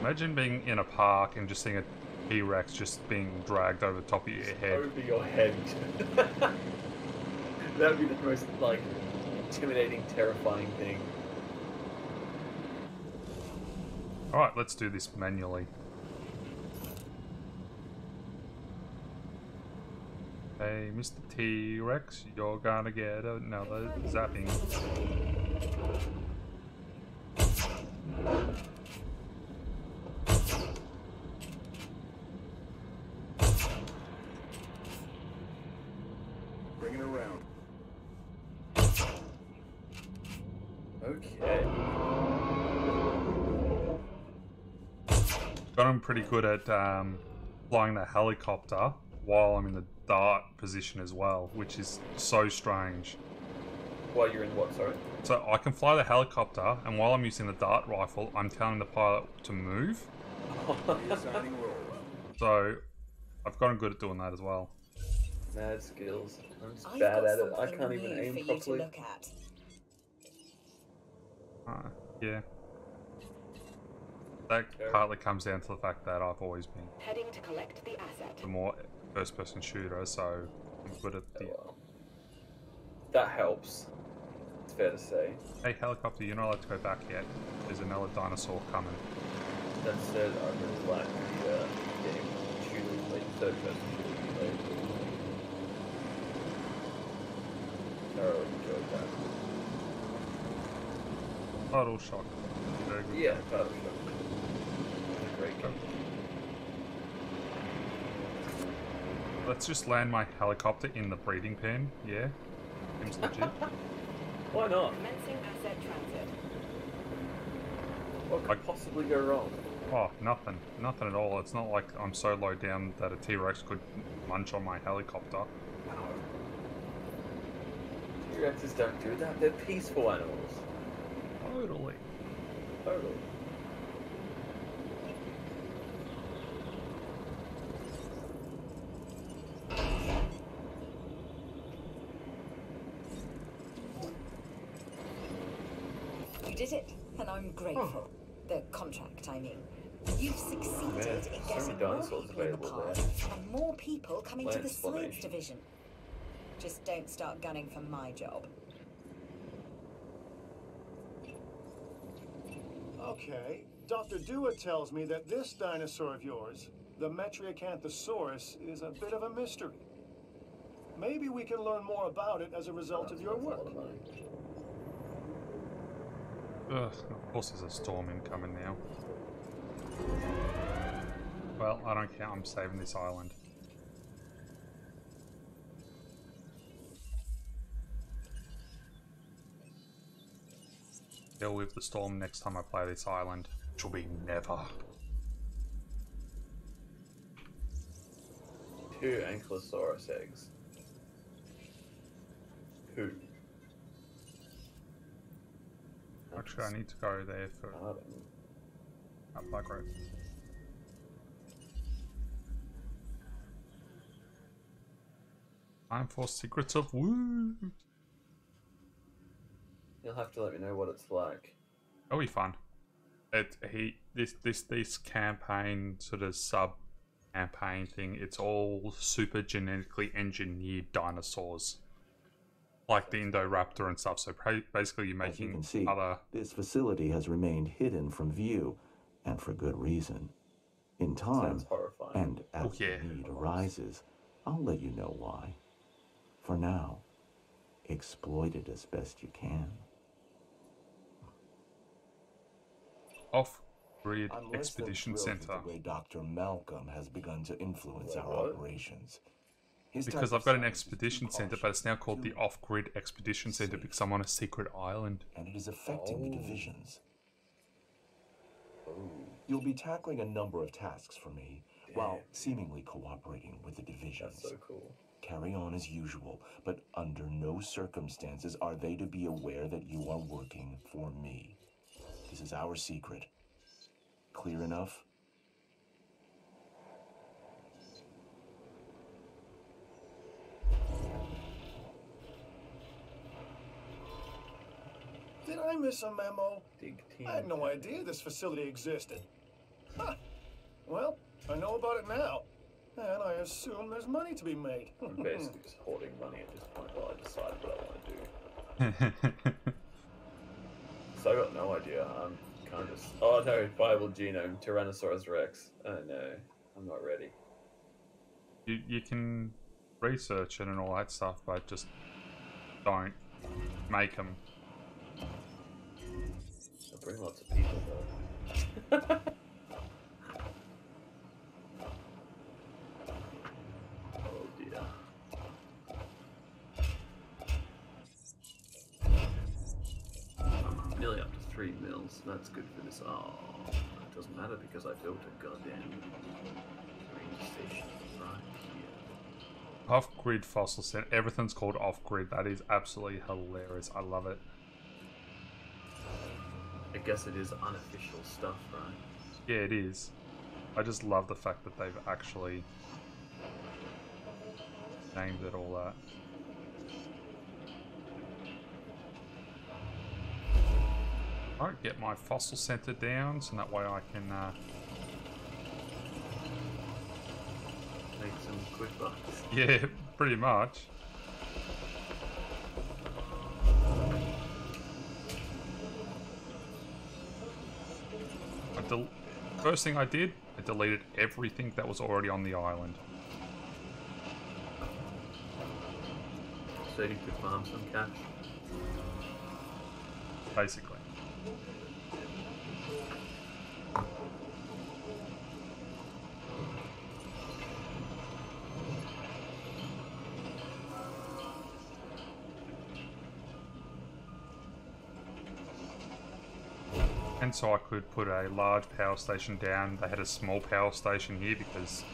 Imagine being in a park and just seeing a T-Rex just being dragged over the top of your head. Over your head. That would be the most, like, intimidating, terrifying thing. Alright, let's do this manually. Hey, Mr. T-Rex, you're gonna get another zapping. Bring it around. Okay. Got him pretty good at flying the helicopter while I'm in the dart position as well, which is so strange. While you're in what, sorry? So I can fly the helicopter, and while I'm using the dart rifle, I'm telling the pilot to move. Reassigning roles. So I've gotten good at doing that as well. Mad skills. I'm just I've bad got at it. I something can't even new aim for you properly. to look at. Yeah. That partly comes down to the fact that I've always been Heading to collect the asset. the more first-person shooter, so I'm good at the... Oh, well. That helps. It's fair to say. Hey, helicopter, you're not allowed to go back yet. There's another dinosaur coming. That said, I really like the game shooters, like third person shooters played. Thoroughly enjoyed that. Total shock. Very good. Yeah, Title Shock. It's a great game. Let's just land my helicopter in the breeding pen. Yeah. Seems legit. Why not? Commencing asset transit. What could possibly go wrong? Oh, nothing. Nothing at all. It's not like I'm so low down that a T-Rex could munch on my helicopter. T-Rexes don't do that. They're peaceful animals. Totally. Totally. You did it, and I'm grateful. The contract, I mean. You've succeeded Man, in so getting many more dinosaurs people in the available path, and more people coming to the Lance science formation. division. Just don't start gunning for my job. Okay. Dr. Dua tells me that this dinosaur of yours, the Metriacanthosaurus, is a bit of a mystery. Maybe we can learn more about it as a result of your work. Ugh, of course there's a storm incoming now. Well, I don't care, I'm saving this island. Deal with the storm next time I play this island, which will be never. 2 Ankylosaurus eggs. 2. Actually, I need to go there for Black Road. Time for Secrets of Woo. You'll have to let me know what it's like. That'll be fun. This campaign sort of sub campaign thing. It's all super genetically engineered dinosaurs, like the Indoraptor and stuff. So basically, you're As you making can see, other. this facility has remained hidden from view, and for good reason. In time, Sounds horrifying. and as the need arises, I'll let you know why. For now, exploit it as best you can. Off-grid I'm less than expedition thrilled center. with the way Dr. Malcolm has begun to influence our what? operations. His Because type I've of got an science is too expedition center, but it's now called the cautious, Off-Grid Expedition Center because I'm on a secret island. and it is affecting the divisions. You'll be tackling a number of tasks for me, while seemingly cooperating with the divisions. That's so cool. Carry on as usual, but under no circumstances are they to be aware that you are working for me. This is our secret. Clear enough? Did I miss a memo? Dig team. I had no idea this facility existed. Huh. Well, I know about it now. And I assume there's money to be made. I'm basically just hoarding money at this point while I decide what I want to do. So I got no idea. I'm kind of. Oh no, viable genome, Tyrannosaurus Rex. Oh no, I'm not ready. You can research it and all that stuff, but just don't make them. I'll bring lots of people though. Oh dear. Nearly up to 3 mils. That's good for this. Oh, it doesn't matter because I built a goddamn range station right here. Off-grid fossil center. Everything's called off-grid. That is absolutely hilarious. I love it. I guess it is unofficial stuff, right? Yeah, it is. I just love the fact that they've actually named it all that. Alright, get my fossil center down so that way I can Make some quick bucks. yeah, pretty much. First thing I did, I deleted everything that was already on the island. So you could farm some cash. Basically. And so I could put a large power station down. They had a small power station here because,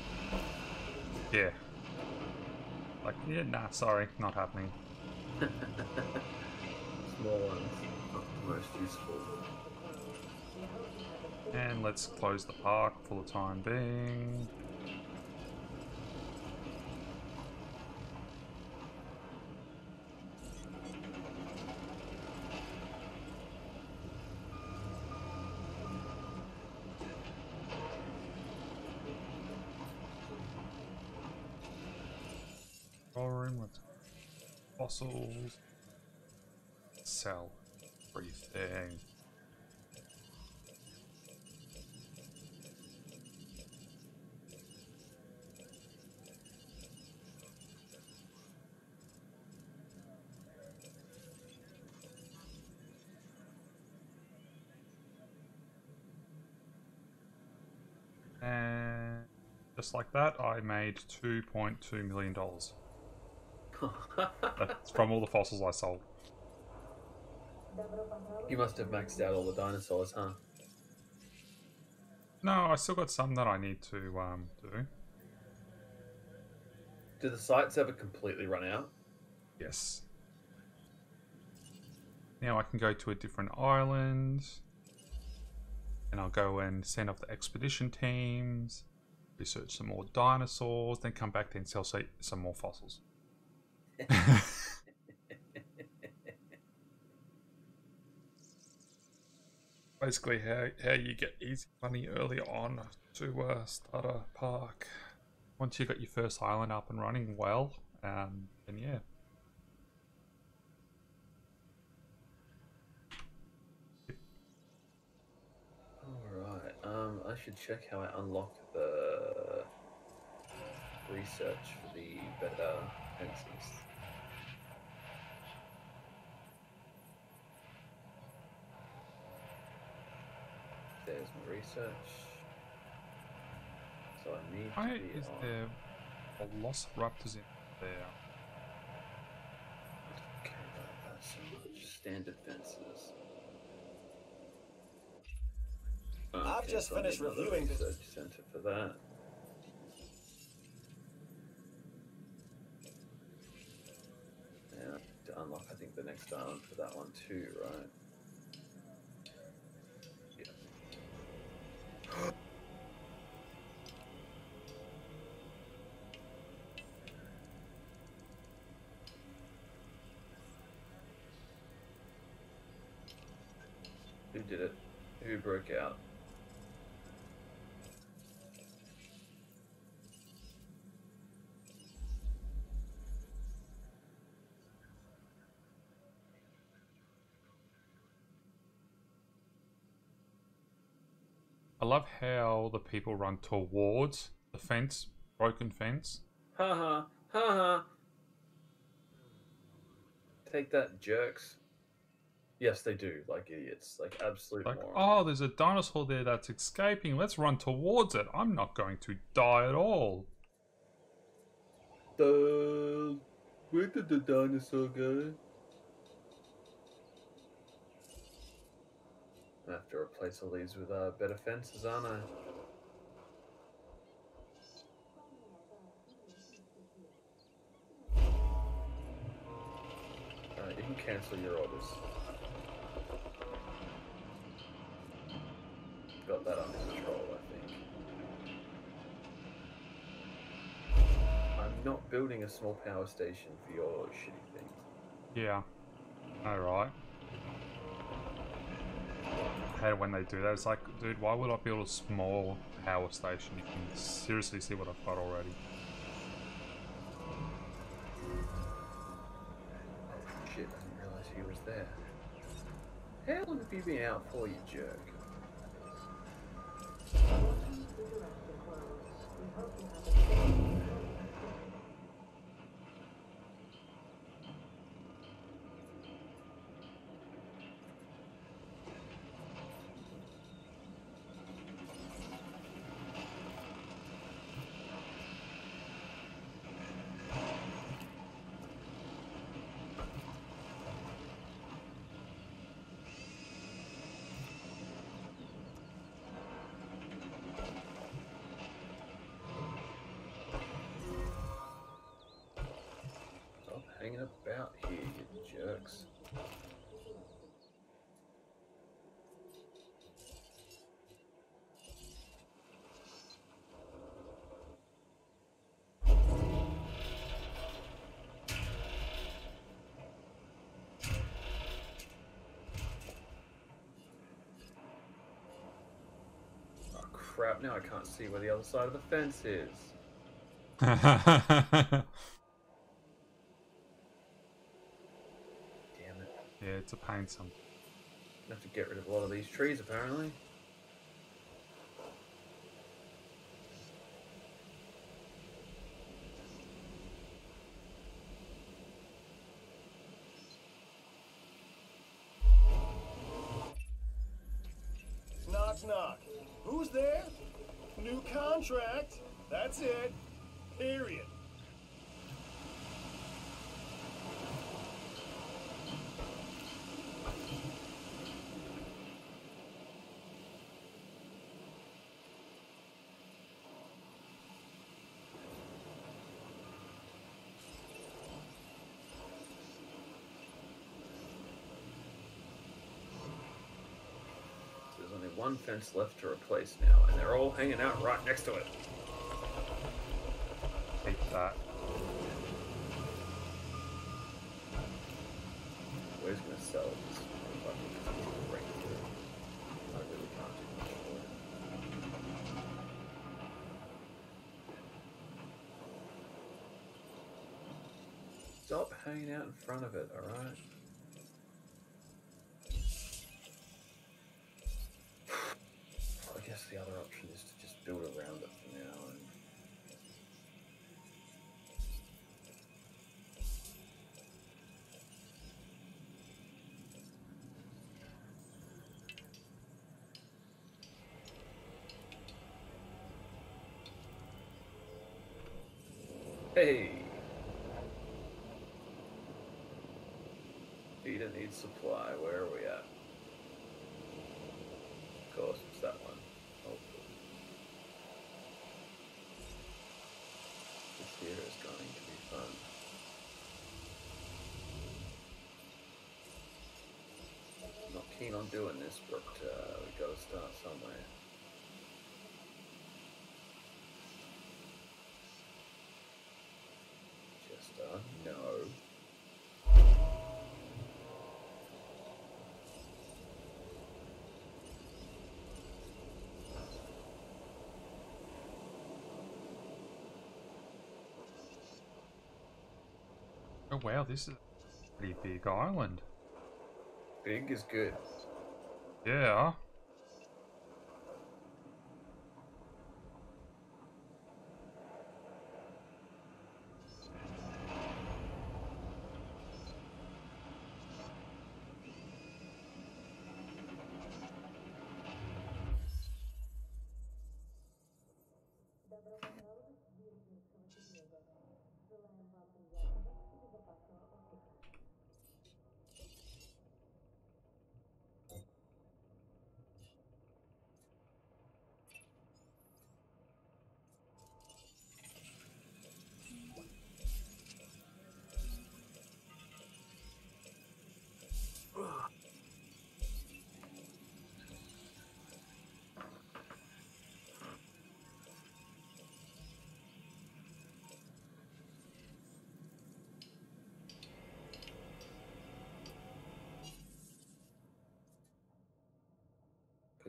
yeah. Like, yeah, nah, sorry, not happening. Small ones, not the most useful. And let's close the park for the time being. Room, let's fossils. Sell everything. And just like that, I made $2.2 million. That's from all the fossils I sold. You must have maxed out all the dinosaurs, huh? No, I still got some that I need to do. Do the sites ever completely run out? Yes. Now I can go to a different island. And I'll go and send off the expedition teams, research some more dinosaurs, then come back and sell some more fossils. Basically how you get easy money early on to start a park. Once you got your first island up and running well, then yeah. Alright, I should check how I unlock the research for the better fences. There's my research. So I need Why to be is on... there velociraptors in there? Okay, that's so much. Standard fences. I've just finished reviewing this. Research center for that. Yeah, to unlock, I think, the next island for that one too, right? Yeah. Who did it? Who broke out? I love how the people run towards the fence, broken fence. Ha ha, ha ha. Take that, jerks. Yes, they do, like idiots, like absolute Like, morons. oh, there's a dinosaur there that's escaping. Let's run towards it. I'm not going to die at all. Where did the dinosaur go? I have to replace all these with better fences, aren't I? Alright, you can cancel your orders. Got that under control, I think. I'm not building a small power station for your shitty thing. Yeah. Alright. I hate it when they do that. It's like, dude, why would I build a small power station? You can seriously see what I've got already. Shit, I didn't realize he was there. How long have you been out for, you jerk? Jerks. Oh crap, now I can't see where the other side of the fence is. Damn it. Yeah, it's a pain sometimes. I have to get rid of a lot of these trees apparently. Knock, knock. Who's there? New contract. That's it. Period. There's only one fence left to replace now, and they're all hanging out right next to it. Take that. Where's gonna sell this motherfucker? Right through. I really can't do much for it. Stop hanging out in front of it, alright? I guess the other option is to just build around it for now. And hey! Peter needs supply. Where are we at? Of course, it's that one. Oh, this here is going to be fun. Not keen on doing this, but we got to start somewhere. Just no. Oh wow, this is a pretty big island. Big is good. Yeah.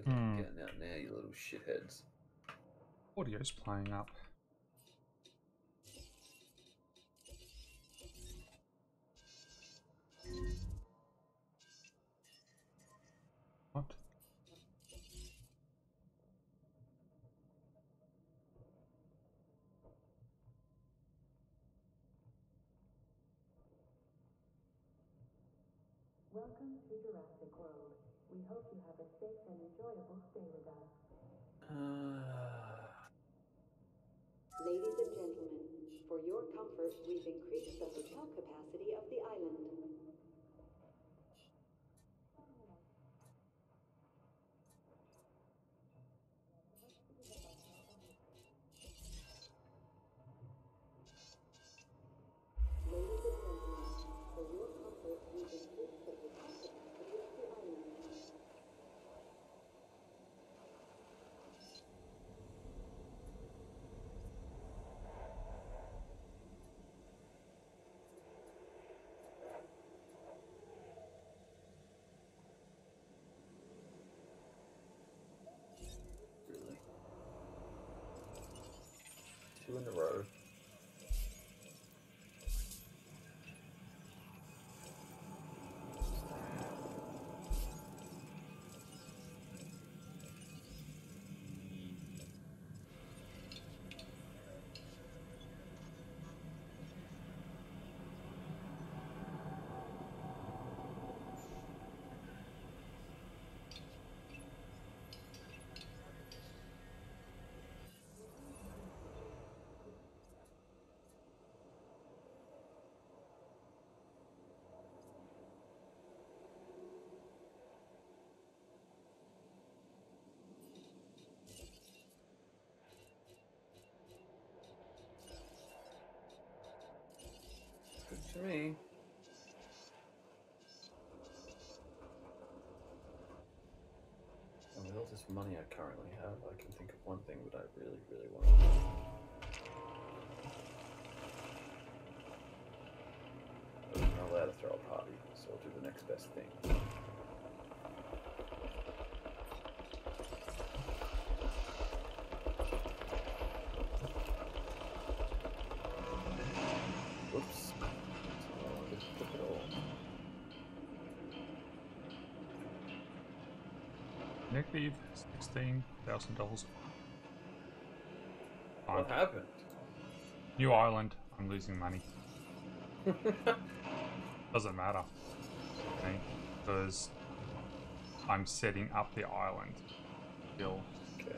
Good luck getting out now, you little shitheads. Audio's playing up. What? Welcome to Jurassic World. We hope you have a safe and enjoyable stay with us. Ladies and gentlemen, for your comfort, we've increased the hotel capacity of the island. Ladies and gentlemen, for your comfort, we've to me. And with all this money I currently have, I can think of one thing that I really, really want to do. I'm not allowed to throw a party, so I'll do the next best thing. Oops. Negative $16,000. What happened? New island. I'm losing money. Doesn't matter. Okay? Because I'm setting up the island. Still. Okay.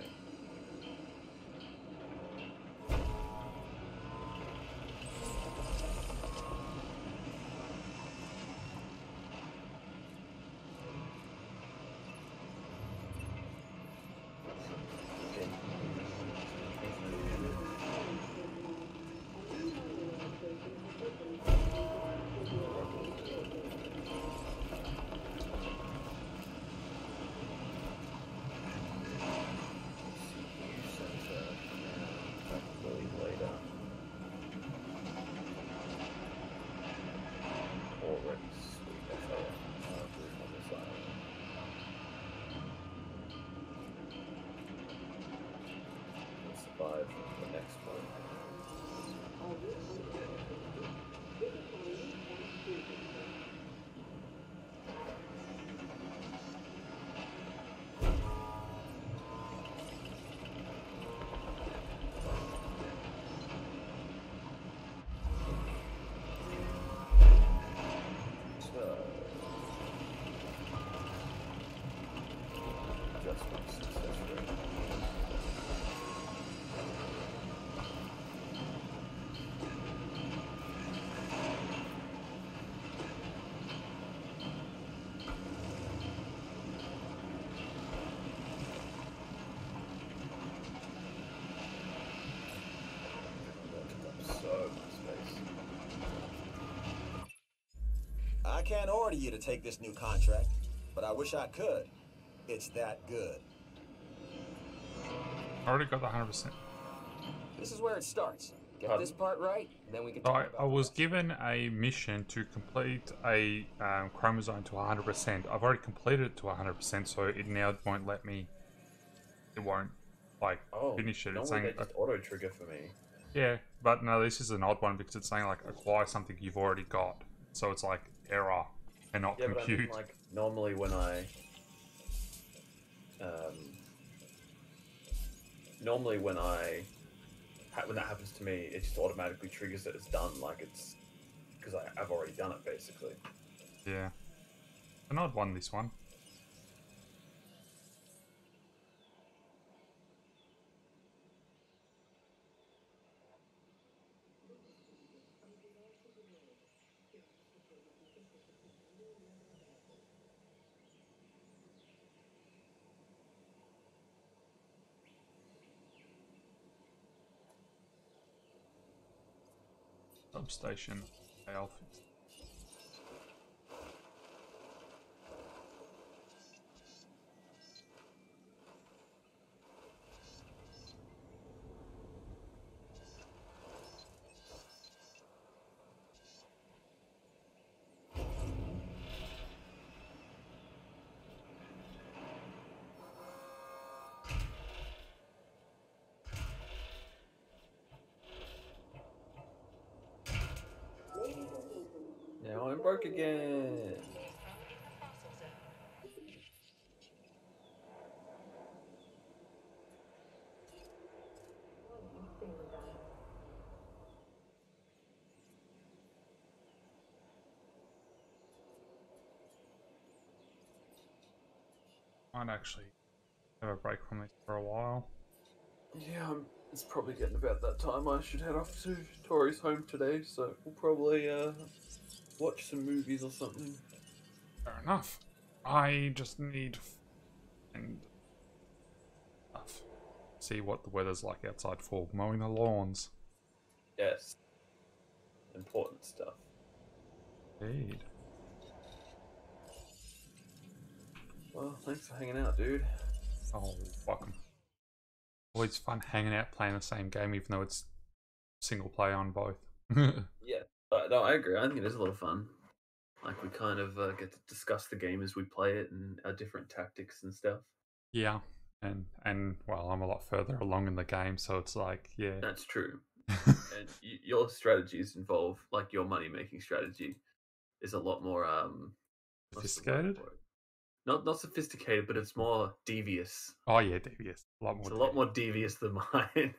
I can't order you to take this new contract, but I wish I could. It's that good. I already got the 100%. This is where it starts. Get this part right, and then we can So talk about I was given a mission to complete a chromosome to 100%. I've already completed it to 100%, so it now won't let me. It won't like finish it. It's saying they just auto trigger for me. Yeah, but no, this is an odd one because it's saying like acquire something you've already got. So it's like error and not compute. But I mean, like normally when I when that happens to me, it just automatically triggers that it's done. Like it's because I've already done it basically. Yeah, an odd one. This one. Substation Alpha. Now I'm broke again. Might actually have a break from this for a while. Yeah, it's probably getting about that time. I should head off to Tori's home today, so we'll probably watch some movies or something. Fair enough. I just need and see what the weather's like outside for mowing the lawns. Yes. Important stuff. Indeed. Well, thanks for hanging out, dude. Oh, welcome. Always fun hanging out playing the same game, even though it's single player on both. Yeah, no, I agree. I think it is a lot of fun. Like we kind of get to discuss the game as we play it and our different tactics and stuff. Yeah, and well, I'm a lot further along in the game, so it's like, yeah. That's true. And your strategies involve, like your money making strategy, is a lot more Sophisticated? Not sophisticated, but it's more devious. Oh yeah, devious. A lot more. It's a lot more devious than mine.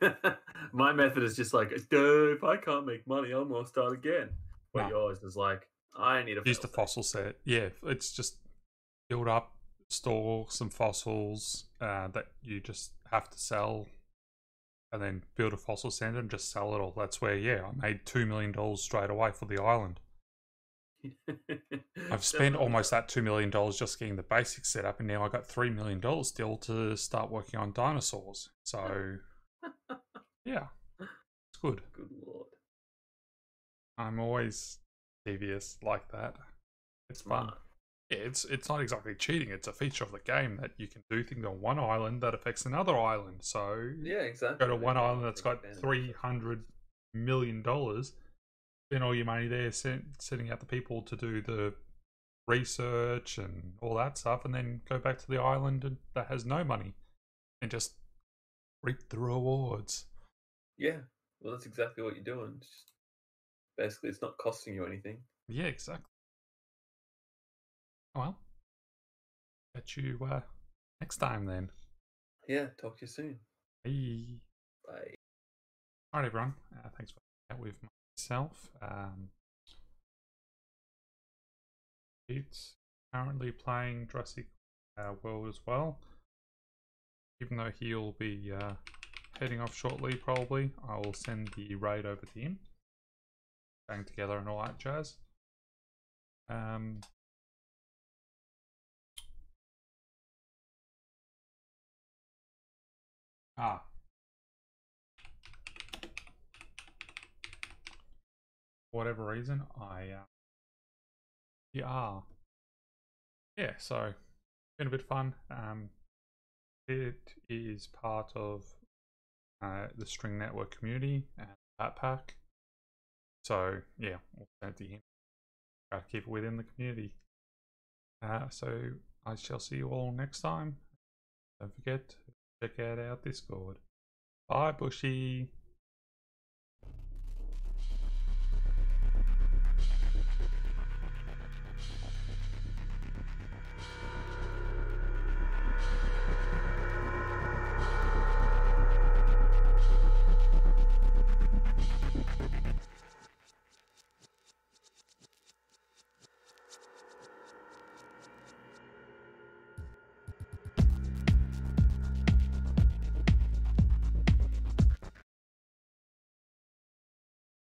My method is just like, if I can't make money, I'm gonna start again. But yours is like, I need a use the fossil set. Yeah, it's just build up, store some fossils that you just have to sell, and then build a fossil center and just sell it all. That's where, yeah, I made $2 million straight away for the island. I've spent almost that $2 million just getting the basics set up, and now I got $3 million still to start working on dinosaurs. So, yeah, it's good. Good lord. I'm always devious like that. It's fun. Yeah, it's not exactly cheating. It's a feature of the game that you can do things on one island that affects another island. So yeah, exactly. Go to one island that's got $300 million, spend all your money there, sending out the people to do the research and all that stuff, and then go back to the island that has no money and just reap the rewards. Yeah, well, that's exactly what you're doing. Just, basically, it's not costing you anything. Yeah, exactly. Well, catch you next time then. Yeah, talk to you soon. Bye. Bye. Alright, everyone. Thanks for hanging out with myself. It's currently playing Jurassic World as well. Even though he'll be heading off shortly, probably, I will send the raid over to him. Going together and all that jazz. Whatever reason, yeah, so been a bit fun. It is part of the String Network community and that pack. So yeah, we'll send it to him. Try to keep it within the community. So I shall see you all next time. Don't forget to check out our Discord. Bye, Bushy.